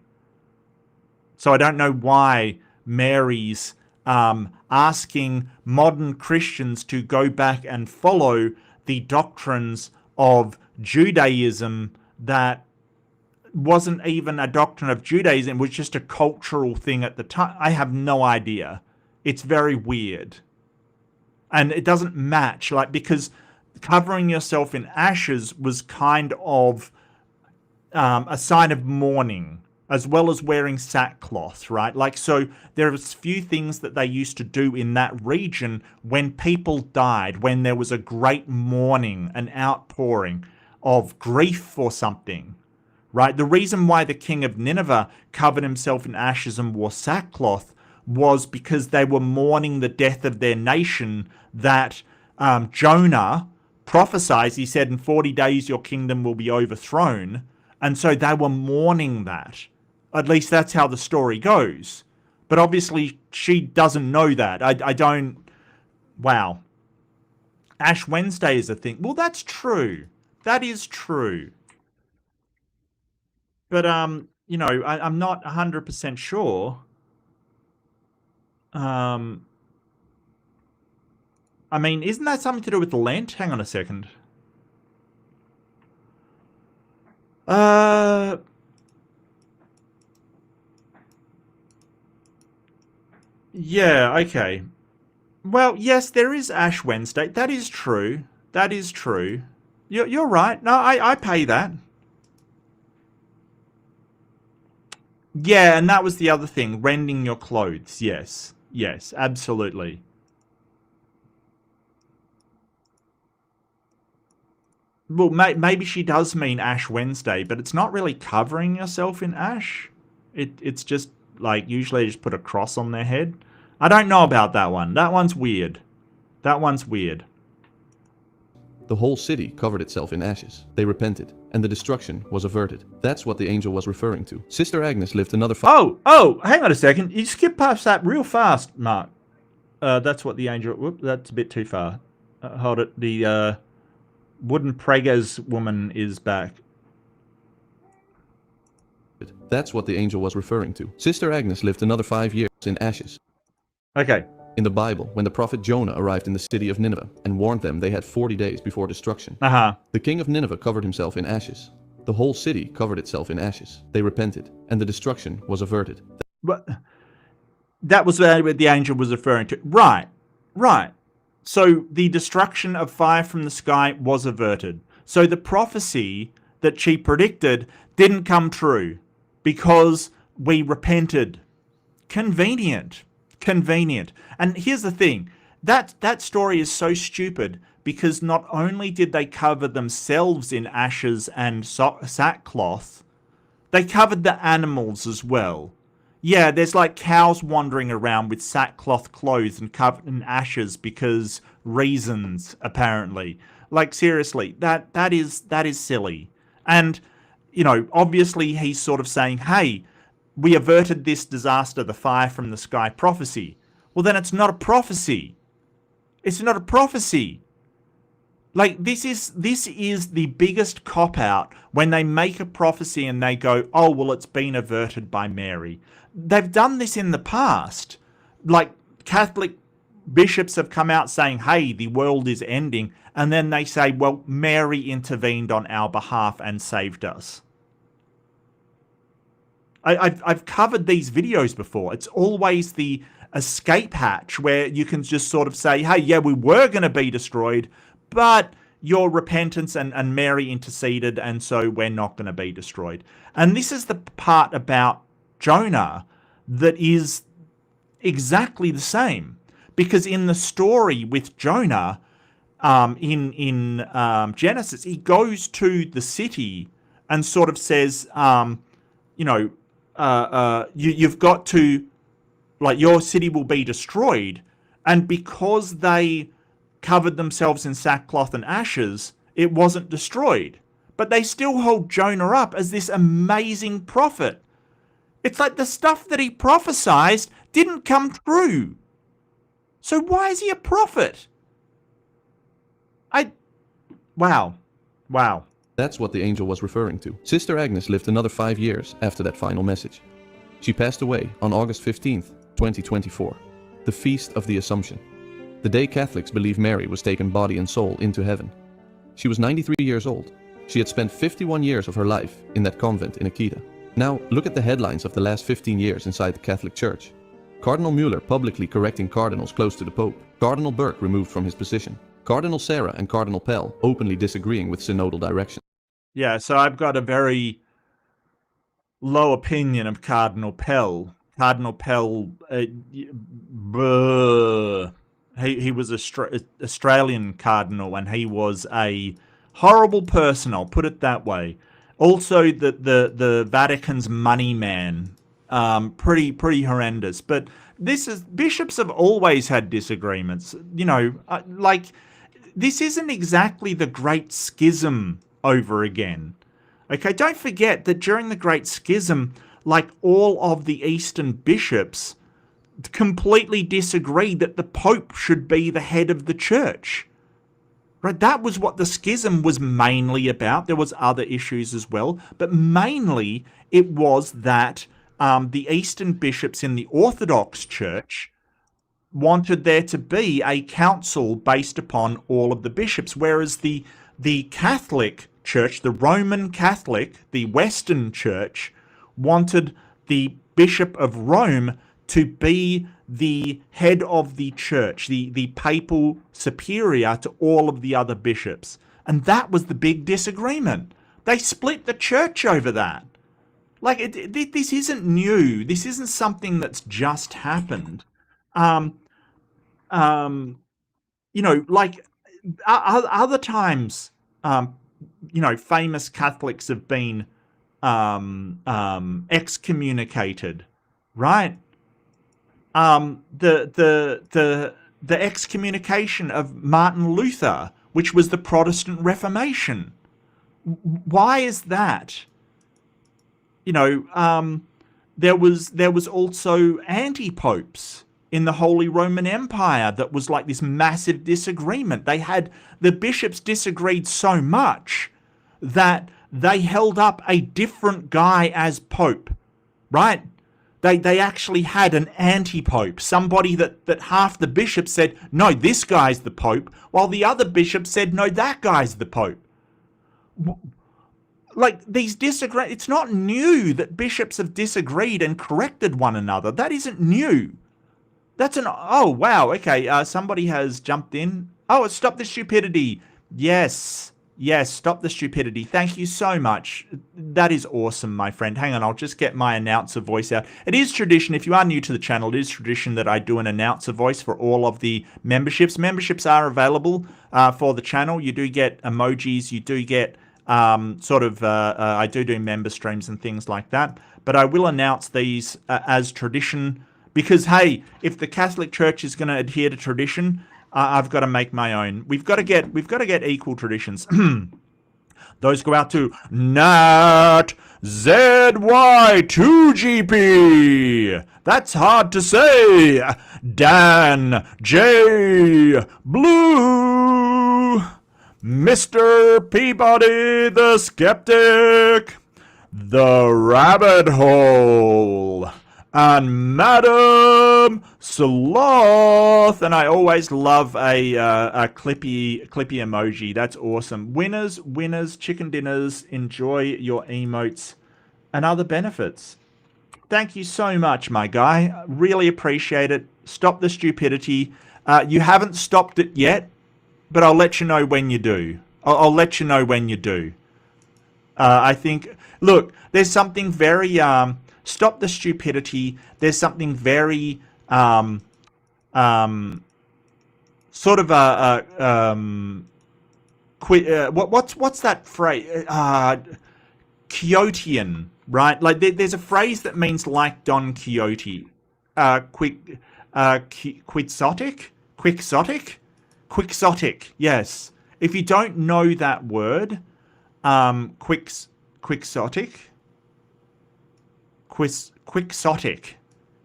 S1: So I don't know why Mary's asking modern Christians to go back and follow the doctrines of Judaism that wasn't even a doctrine of Judaism, it was just a cultural thing at the time. I have no idea. It's very weird. And it doesn't match, like, because covering yourself in ashes was kind of a sign of mourning, as well as wearing sackcloth, right? Like, so there was few things that they used to do in that region when people died, when there was a great mourning, an outpouring of grief for something, right? The reason why the king of Nineveh covered himself in ashes and wore sackcloth was because they were mourning the death of their nation that Jonah prophesied. He said, in 40 days your kingdom will be overthrown. And so they were mourning that. At least that's how the story goes. But obviously she doesn't know that. I don't... Wow. Ash Wednesday is a thing. Well, that's true. That is true. But, you know, I'm not 100% sure. I mean, isn't that something to do with Lent? Hang on a second. Yeah, okay. Well, yes, there is Ash Wednesday. That is true. That is true. You're right. No, I pay that. Yeah, and that was the other thing. Rending your clothes. Yes. Yes, absolutely. Well, maybe she does mean Ash Wednesday, but it's not really covering yourself in ash. It's just, like, usually they just put a cross on their head. I don't know about that one. That one's weird. That one's weird.
S3: The whole city covered itself in ashes. They repented, and the destruction was averted. That's what the angel was referring to. Sister Agnes lived another
S1: Oh, hang on a second. You skipped past that real fast, Mark. That's what the angel... Whoop, that's a bit too far. Hold it. The wooden preggers woman is back.
S3: That's what the angel was referring to. Sister Agnes lived another 5 years in ashes.
S1: Okay.
S3: In the Bible, when the prophet Jonah arrived in the city of Nineveh and warned them they had 40 days before destruction, the king of Nineveh covered himself in ashes. The whole city covered itself in ashes. They repented, and the destruction was averted.
S1: But that was what the angel was referring to. Right. Right. So the destruction of fire from the sky was averted. So the prophecy that she predicted didn't come true because we repented. Convenient. Convenient. And here's the thing. That story is so stupid because not only did they cover themselves in ashes and sackcloth, they covered the animals as well. Yeah, there's like cows wandering around with sackcloth clothes and covered in ashes because reasons, apparently. Like, seriously, that is silly. And, you know, obviously he's sort of saying, hey, we averted this disaster, the fire from the sky prophecy. Well, then it's not a prophecy. It's not a prophecy. Like, this is the biggest cop-out when they make a prophecy and they go, oh, well, it's been averted by Mary. They've done this in the past. Like, Catholic bishops have come out saying, hey, the world is ending. And then they say, well, Mary intervened on our behalf and saved us. I've covered these videos before. It's always the escape hatch where you can just sort of say, hey, yeah, we were going to be destroyed, but your repentance and Mary interceded, and so we're not going to be destroyed. And this is the part about Jonah that is exactly the same. Because in the story with Jonah, in Genesis, he goes to the city and sort of says, you've got to, like, your city will be destroyed. And because they covered themselves in sackcloth and ashes, it wasn't destroyed. But they still hold Jonah up as this amazing prophet. It's like the stuff that he prophesied didn't come true. So why is he a prophet? Wow.
S3: That's what the angel was referring to. Sister Agnes lived another 5 years after that final message. She passed away on August 15th, 2024, the Feast of the Assumption, the day Catholics believe Mary was taken body and soul into heaven. She was 93 years old. She had spent 51 years of her life in that convent in Akita. Now, look at the headlines of the last 15 years inside the Catholic Church. Cardinal Mueller publicly correcting cardinals close to the Pope, Cardinal Burke removed from his position, Cardinal Sarah and Cardinal Pell openly disagreeing with synodal direction.
S1: Yeah, so I've got a very low opinion of Cardinal Pell. Cardinal Pell, he was Australian cardinal, and he was a horrible person, I'll put it that way. Also, the Vatican's money man, pretty horrendous. But bishops have always had disagreements. This isn't exactly the Great Schism over again. Okay, don't forget that during the Great Schism, all of the Eastern bishops completely disagreed that the Pope should be the head of the church. Right, that was what the schism was mainly about. There was other issues as well, but mainly it was that the Eastern bishops in the Orthodox Church wanted there to be a council based upon all of the bishops, whereas the Catholic Church, the Roman Catholic, the Western Church, wanted the Bishop of Rome to be the head of the church, the papal superior to all of the other bishops. And that was the big disagreement. They split the church over that. This isn't new. This isn't something that's just happened. Other times, famous Catholics have been excommunicated, right? The excommunication of Martin Luther, which was the Protestant Reformation. Why is that? There was also anti-popes in the Holy Roman Empire that was like this massive disagreement. The bishops disagreed so much that they held up a different guy as pope, right? They actually had an anti-pope, somebody that half the bishops said, no, this guy's the pope, while the other bishops said, no, that guy's the pope. It's not new that bishops have disagreed and corrected one another. That isn't new. Oh, wow, okay, somebody has jumped in. Oh, stop the stupidity. Yes, stop the stupidity. Thank you so much. That is awesome, my friend. Hang on, I'll just get my announcer voice out. It is tradition, if you are new to the channel, it is tradition that I do an announcer voice for all of the memberships. Memberships are available for the channel. You do get emojis, you do get I do member streams and things like that. But I will announce these as tradition because, hey, if the Catholic Church is going to adhere to tradition, I've got to make my own. We've got to get equal traditions. Those go out to Nat ZY2GP. That's hard to say. Dan J Blue, Mr. Peabody the Skeptic, The Rabbit Hole, and Madam Sloth. And I always love a clippy emoji. That's awesome. Winners, chicken dinners. Enjoy your emotes and other benefits. Thank you so much, my guy. Really appreciate it. Stop the stupidity. You haven't stopped it yet, but I'll let you know when you do. I'll let you know when you do. I think, look, there's something very... stop the stupidity. There's something very sort of what's that phrase? Quixotean, right? Like there's a phrase that means like Don Quixote. Quixotic. Yes. If you don't know that word, quixotic.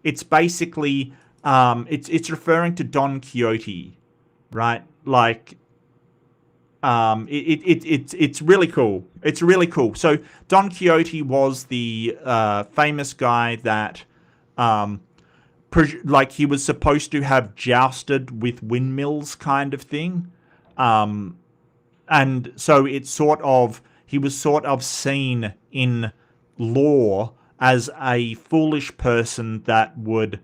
S1: It's basically it's referring to Don Quixote, right? Like it's really cool. It's really cool. So Don Quixote was the famous guy that he was supposed to have jousted with windmills, kind of thing, and so he was sort of seen in lore as a foolish person that would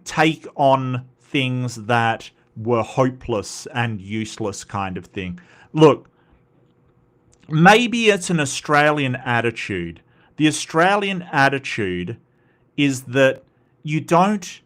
S1: take on things that were hopeless and useless kind of thing. Look, maybe it's an Australian attitude. The Australian attitude is that you don't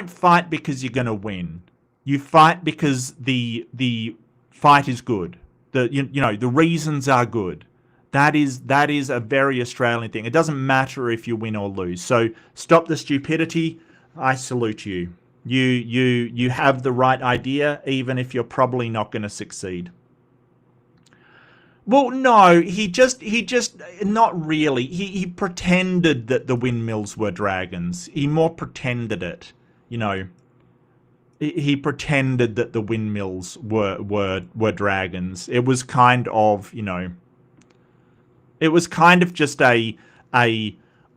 S1: fight because you're going to win. You fight because the fight is good. The reasons are good. That is a very Australian thing. It doesn't matter if you win or lose. So stop the stupidity. I salute you. You have the right idea, even if you're probably not going to succeed. Well, no, he just not really. He pretended that the windmills were dragons. He more pretended it, He pretended that the windmills were dragons. It was kind of, it was kind of just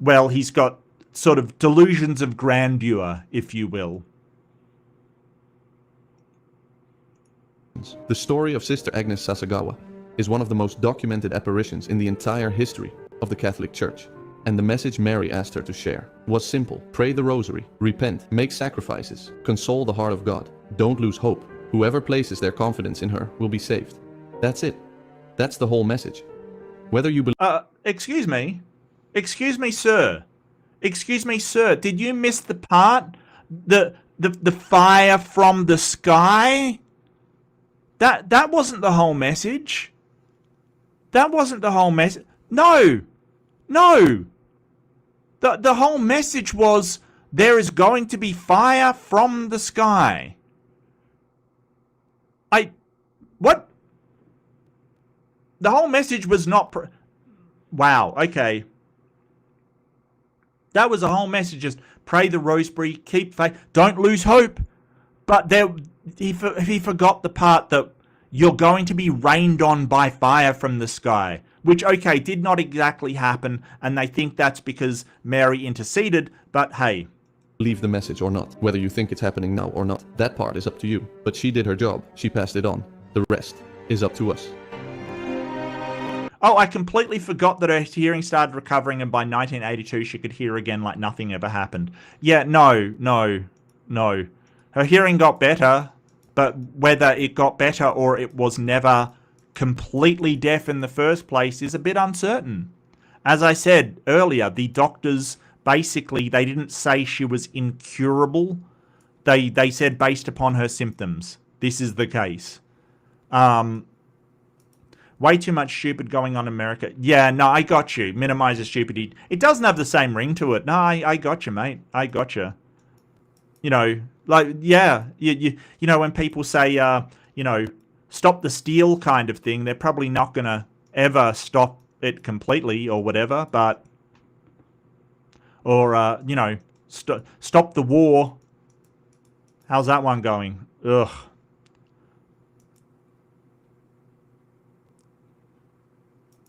S1: well, he's got sort of delusions of grandeur, if you will.
S3: The story of Sister Agnes Sasagawa is one of the most documented apparitions in the entire history of the Catholic Church. And the message Mary asked her to share was simple. Pray the rosary, repent, make sacrifices, console the heart of God. Don't lose hope. Whoever places their confidence in her will be saved. That's it. That's the whole message. Whether you believe...
S1: Excuse me, sir. Excuse me, sir. Did you miss the part? The fire from the sky? That wasn't the whole message. That wasn't the whole message. No. The whole message was there is going to be fire from the sky. What? The whole message was not... Wow, okay. That was the whole message. Just pray the rosary, keep faith, don't lose hope. But he forgot the part that you're going to be rained on by fire from the sky. Which, okay, did not exactly happen, and they think that's because Mary interceded, but hey.
S3: Believe the message or not, whether you think it's happening now or not, that part is up to you. But she did her job, she passed it on. The rest is up to us.
S1: Oh, I completely forgot that her hearing started recovering, and by 1982 she could hear again like nothing ever happened. Yeah, no. Her hearing got better, but whether it got better or it was never completely deaf in the first place is a bit uncertain. As I said earlier, the doctors basically, they didn't say she was incurable. They said based upon her symptoms, this is the case. Way too much stupid going on in America. Yeah, no, I got you. Minimize the stupidity. It doesn't have the same ring to it. No, I got you, mate. I got you. Like, yeah, you know, when people say, stop the steal kind of thing, they're probably not going to ever stop it completely or whatever, but, or, stop the war. How's that one going? Ugh.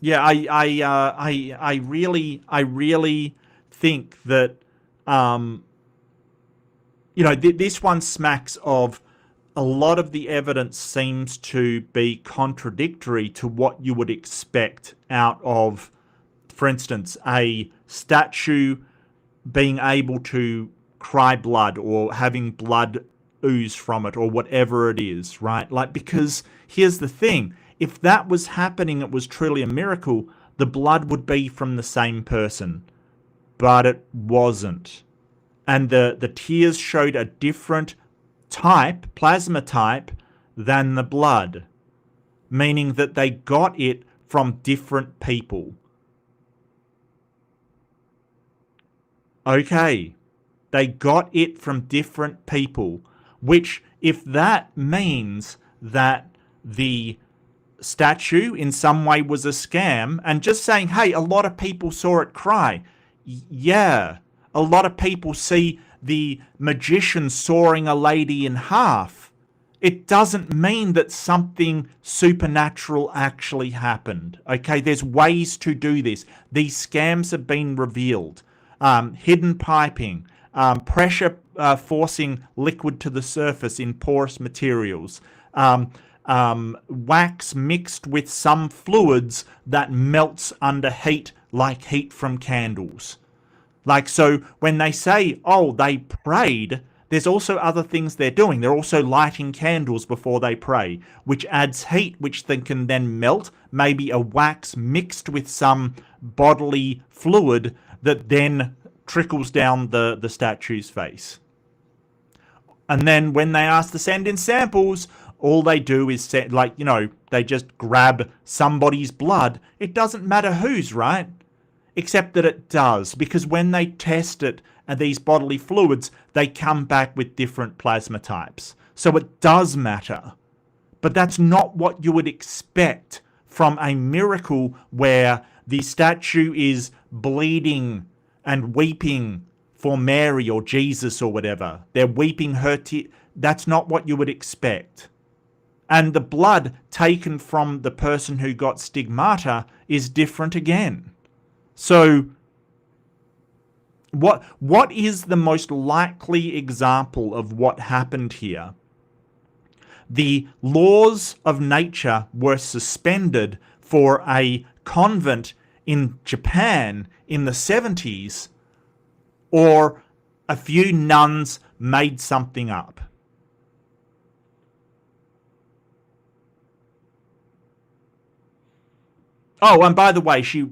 S1: Yeah, I really think that, this one smacks of a lot of the evidence seems to be contradictory to what you would expect out of, for instance, a statue being able to cry blood or having blood ooze from it or whatever it is, right? Like, because here's the thing. If that was happening, it was truly a miracle, the blood would be from the same person. But it wasn't. And the tears showed a different type, plasma type, than the blood. Meaning that they got it from different people. Okay. They got it from different people. Which, if that means that the statue in some way was a scam, and just saying, hey, a lot of people saw it cry. Yeah, a lot of people see the magician sawing a lady in half. It doesn't mean that something supernatural actually happened. Okay, there's ways to do this. These scams have been revealed. Hidden piping, pressure forcing liquid to the surface in porous materials, wax mixed with some fluids that melts under heat like heat from candles. Like, so when they say, oh, they prayed, there's also other things they're doing. They're also lighting candles before they pray, which adds heat, which then can then melt, maybe a wax mixed with some bodily fluid that then trickles down the statue's face. And then when they ask to send in samples, all they do is send, like, you know, they just grab somebody's blood. It doesn't matter whose, right? Except that it does, because when they test it and these bodily fluids, they come back with different plasma types. So it does matter. But that's not what you would expect from a miracle where the statue is bleeding and weeping for Mary or Jesus or whatever. They're weeping her tears. That's not what you would expect. And the blood taken from the person who got stigmata is different again. So what is the most likely example of what happened here? The laws of nature were suspended for a convent in Japan in the 70s, or a few nuns made something up. Oh, and by the way, she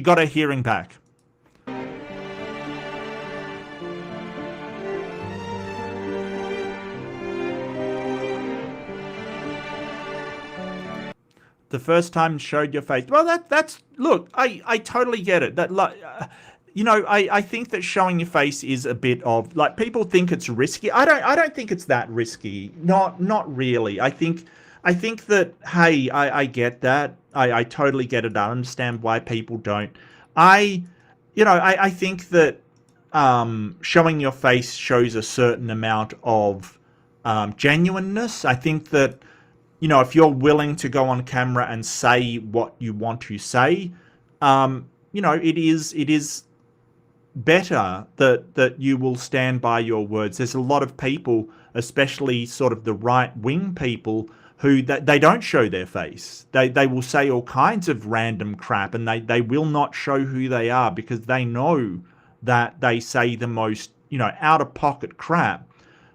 S1: got her hearing back. The first time showed your face. Well, that's look, I totally get it. That, like, you know, I think that showing your face is a bit of, like, people think it's risky. I don't think it's that risky. Not really. I think that, hey, I get that. I totally get it. I understand why people don't. I think that showing your face shows a certain amount of genuineness. I think that, you know, if you're willing to go on camera and say what you want to say, you know, it is better that you will stand by your words. There's a lot of people, especially sort of the right-wing people, who they don't show their face. They will say all kinds of random crap, and they will not show who they are because they know that they say the most, you know, out-of-pocket crap.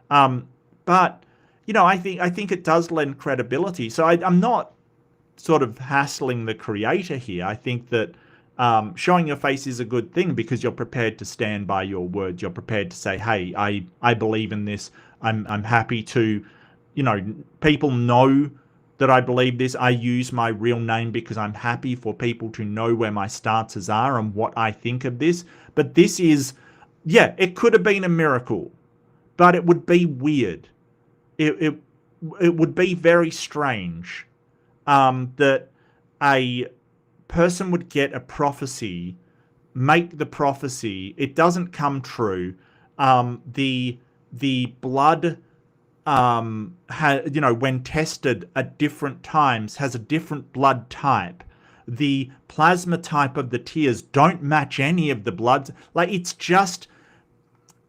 S1: But, you know, I think it does lend credibility. So I'm not sort of hassling the creator here. I think that showing your face is a good thing because you're prepared to stand by your words. You're prepared to say, hey, I believe in this. I'm happy to, you know, people know that I believe this. I use my real name because I'm happy for people to know where my stances are and what I think of this. But this is, yeah, it could have been a miracle, but it would be weird. It would be very strange that a person would get a prophecy, make the prophecy, it doesn't come true. The blood, you know, when tested at different times, has a different blood type. The plasma type of the tears don't match any of the bloods. Like, it's just,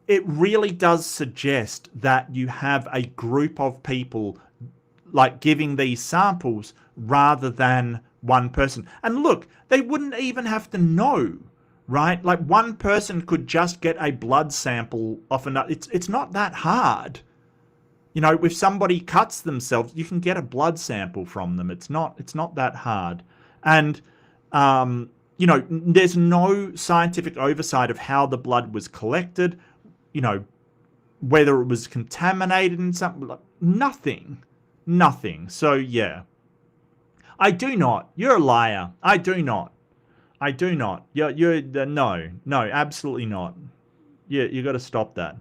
S1: it really does suggest that you have a group of people, like, giving these samples rather than one person. And look, they wouldn't even have to know, right? Like, one person could just get a blood sample off another. It's not that hard. You know, if somebody cuts themselves, you can get a blood sample from them. It's not that hard. And, you know, there's no scientific oversight of how the blood was collected, you know, whether it was contaminated in something, like, nothing. So, yeah. I do not. You're a liar. I do not. You're no, absolutely not. You got to stop that.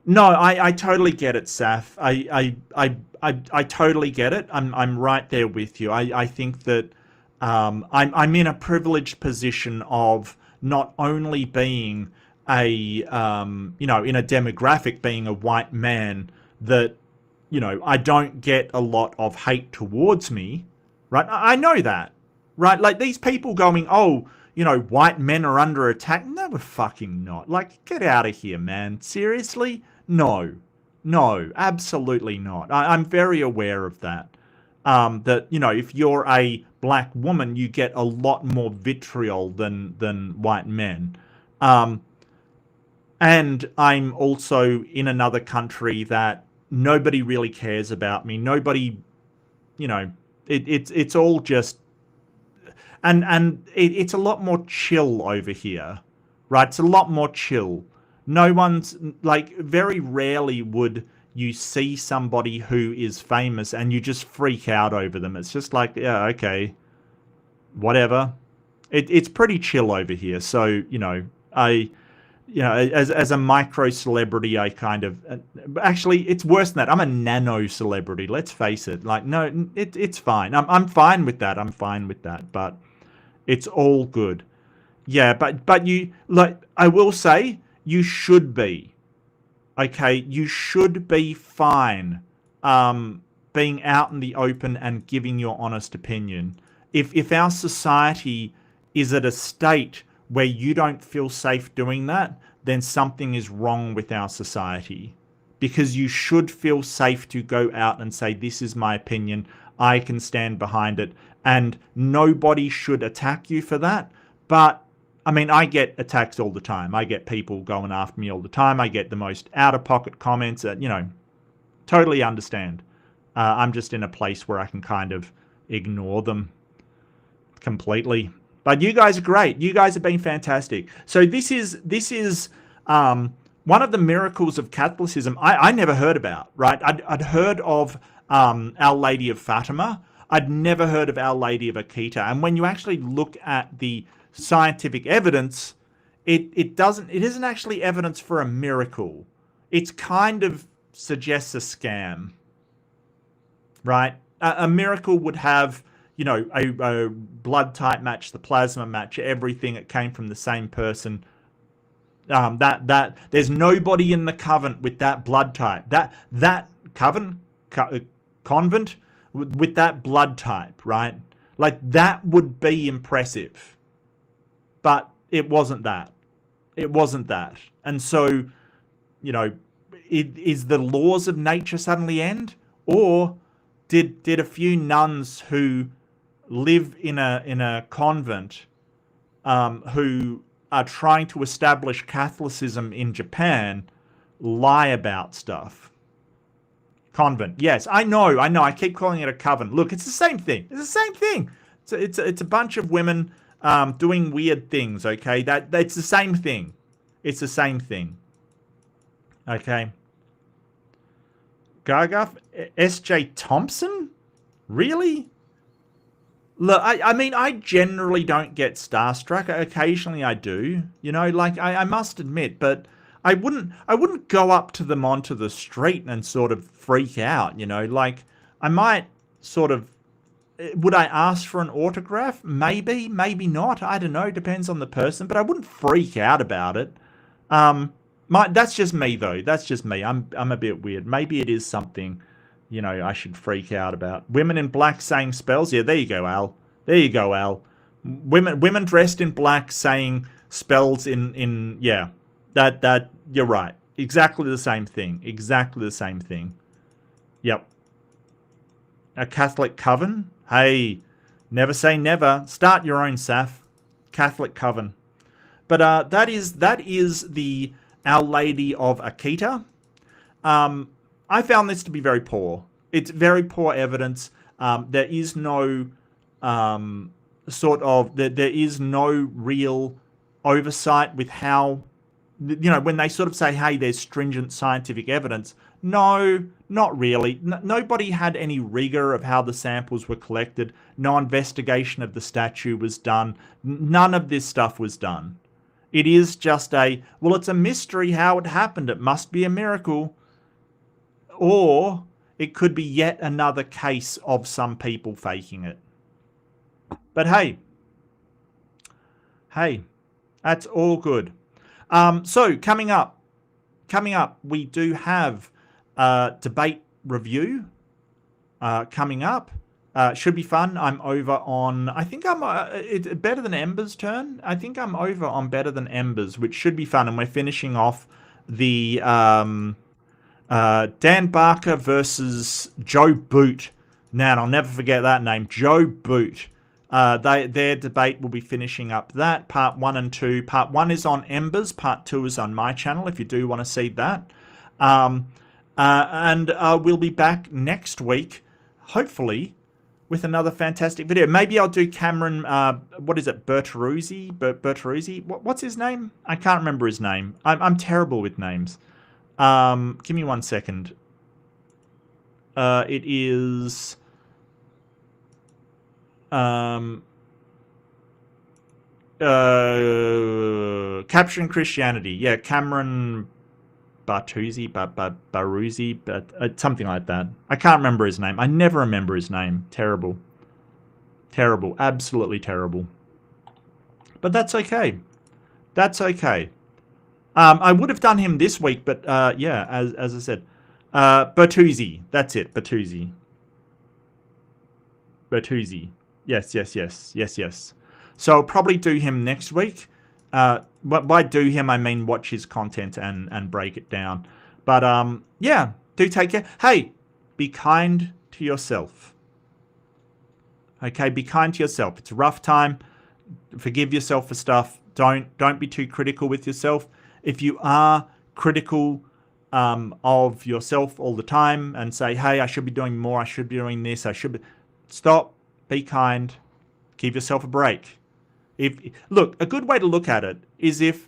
S1: No, I totally get it, Saf. I totally get it. I'm right there with you. I think that I'm in a privileged position of not only being a you know, in a demographic, being a white man, that, you know, I don't get a lot of hate towards me, right? I know that, right? Like, these people going, oh, you know, white men are under attack. No, we're fucking not. Like, get out of here, man. Seriously? No, absolutely not. I'm very aware of that. That, you know, if you're a black woman, you get a lot more vitriol than white men. And I'm also in another country that nobody really cares about me. Nobody, it's all just, and it's a lot more chill over here, right? It's a lot more chill. No one's like, very rarely would you see somebody who is famous and you just freak out over them. It's just like, yeah, okay, whatever. It's pretty chill over here. So, as a micro celebrity, I kind of, actually, it's worse than that. I'm a nano celebrity. Let's face it. Like, no, it's fine. I'm fine with that. I'm fine with that. But it's all good. Yeah, but you, like, I will say, you should be. Okay, you should be fine being out in the open and giving your honest opinion. If our society is at a state where you don't feel safe doing that, then something is wrong with our society. Because you should feel safe to go out and say, this is my opinion, I can stand behind it, and nobody should attack you for that. But, I mean, I get attacks all the time. I get people going after me all the time. I get the most out-of-pocket comments that, totally understand. I'm just in a place where I can kind of ignore them completely. But you guys are great. You guys have been fantastic. So this is one of the miracles of Catholicism I never heard about, right? I'd heard of Our Lady of Fatima. I'd never heard of Our Lady of Akita. And when you actually look at the scientific evidence, it isn't actually evidence for a miracle. It's kind of suggests a scam, right? A miracle would have, a blood type match, the plasma match, everything. It came from the same person. That there's nobody in the convent with that blood type. That convent with that blood type, right? Like, that would be impressive. But it wasn't that. It wasn't that. And so, is the laws of nature suddenly end? Or did a few nuns who live in a convent who are trying to establish Catholicism in Japan lie about stuff? Convent. Yes, I know. I keep calling it a coven. Look, it's the same thing. It's the same thing. It's a bunch of women doing weird things, okay? That's the same thing. It's the same thing. Okay. Gargaf, S.J. Thompson? Really? Look, I mean, I generally don't get starstruck. Occasionally I do. I must admit, but I wouldn't go up to them onto the street and sort of freak out, I might sort of, would I ask for an autograph? Maybe, maybe not. I don't know. Depends on the person, but I wouldn't freak out about it. That's just me, though. That's just me. I'm a bit weird. Maybe it is something, I should freak out about. Women in black saying spells. Yeah, there you go, Al. There you go, Al. Women dressed in black saying spells in yeah. That you're right. Exactly the same thing. Exactly the same thing. Yep. A Catholic coven? Hey, never say never. Start your own, Saf. Catholic coven. But that is the Our Lady of Akita. I found this to be very poor. It's very poor evidence. There is no there is no real oversight with how, when they sort of say, hey, there's stringent scientific evidence. No, not really. Nobody had any rigor of how the samples were collected. No investigation of the statue was done. None of this stuff was done. It is just it's a mystery how it happened. It must be a miracle. Or it could be yet another case of some people faking it. But hey, that's all good. So coming up, we do have debate review coming up. Should be fun. I'm over on, I think I'm it's Better Than Ember's turn. I think I'm over on Better Than Ember's, which should be fun. And we're finishing off the Dan Barker versus Joe Boot. Now, I'll never forget that name, Joe Boot. Their debate will be finishing up that, part 1 and 2. Part 1 is on Embers, part 2 is on my channel, if you do want to see that. And we'll be back next week, hopefully, with another fantastic video. Maybe I'll do Cameron, what is it, Bertaruzzi? What's his name? I can't remember his name. I'm terrible with names. Give me 1 second. It is... Capturing Christianity. Yeah, Cameron Baruzzi, but something like that. I can't remember his name. I never remember his name. Terrible. Terrible. Absolutely terrible. But that's okay. That's okay. I would have done him this week, but yeah, as I said. Bertuzzi. That's it. Bertuzzi. Yes. So I'll probably do him next week. But by do him, I mean watch his content and break it down. But yeah, do take care. Hey, be kind to yourself. Okay, be kind to yourself. It's a rough time. Forgive yourself for stuff. Don't be too critical with yourself. If you are critical of yourself all the time and say, hey, I should be doing more, I should be doing this, stop, be kind, give yourself a break. Look, a good way to look at it is if,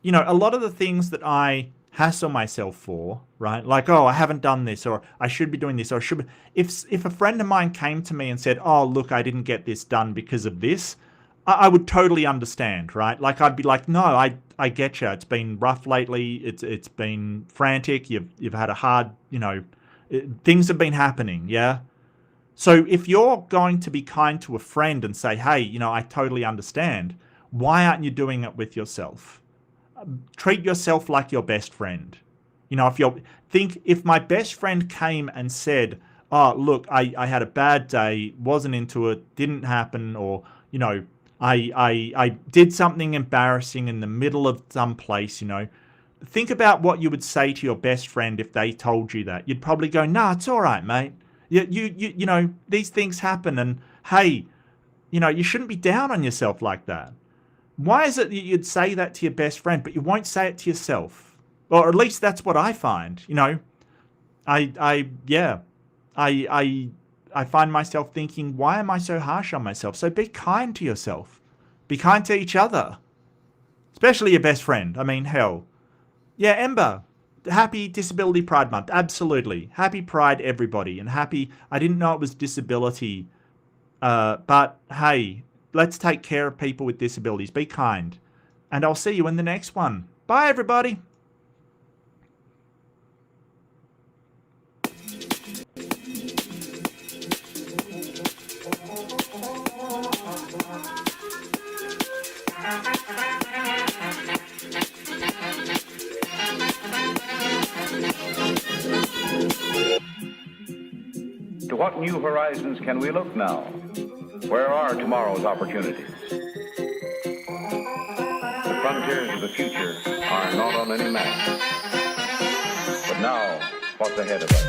S1: a lot of the things that I hassle myself for, right? Like, oh, I haven't done this, or I should be doing this, or I should be. If a friend of mine came to me and said, oh, look, I didn't get this done because of this, I would totally understand, right? Like, I'd be like, no, I get you. It's been rough lately. It's been frantic. You've had a hard, things have been happening, yeah? So if you're going to be kind to a friend and say, hey, I totally understand, why aren't you doing it with yourself? Treat yourself like your best friend. If my best friend came and said, oh, look, I had a bad day, wasn't into it, didn't happen, or, I did something embarrassing in the middle of some place, think about what you would say to your best friend if they told you that. You'd probably go, nah, it's all right, mate. These things happen, and hey, you shouldn't be down on yourself like that. Why is it that you'd say that to your best friend, but you won't say it to yourself? Or at least that's what I find. I find myself thinking, why am I so harsh on myself? So be kind to yourself. Be kind to each other, especially your best friend. I mean, hell, yeah, Ember. Happy Disability Pride Month. Absolutely. Happy Pride, everybody. And happy, I didn't know it was disability. But hey, let's take care of people with disabilities. Be kind. And I'll see you in the next one. Bye, everybody.
S6: To what new horizons can we look now? Where are tomorrow's opportunities? The frontiers of the future are not on any map. But now, what's ahead of us?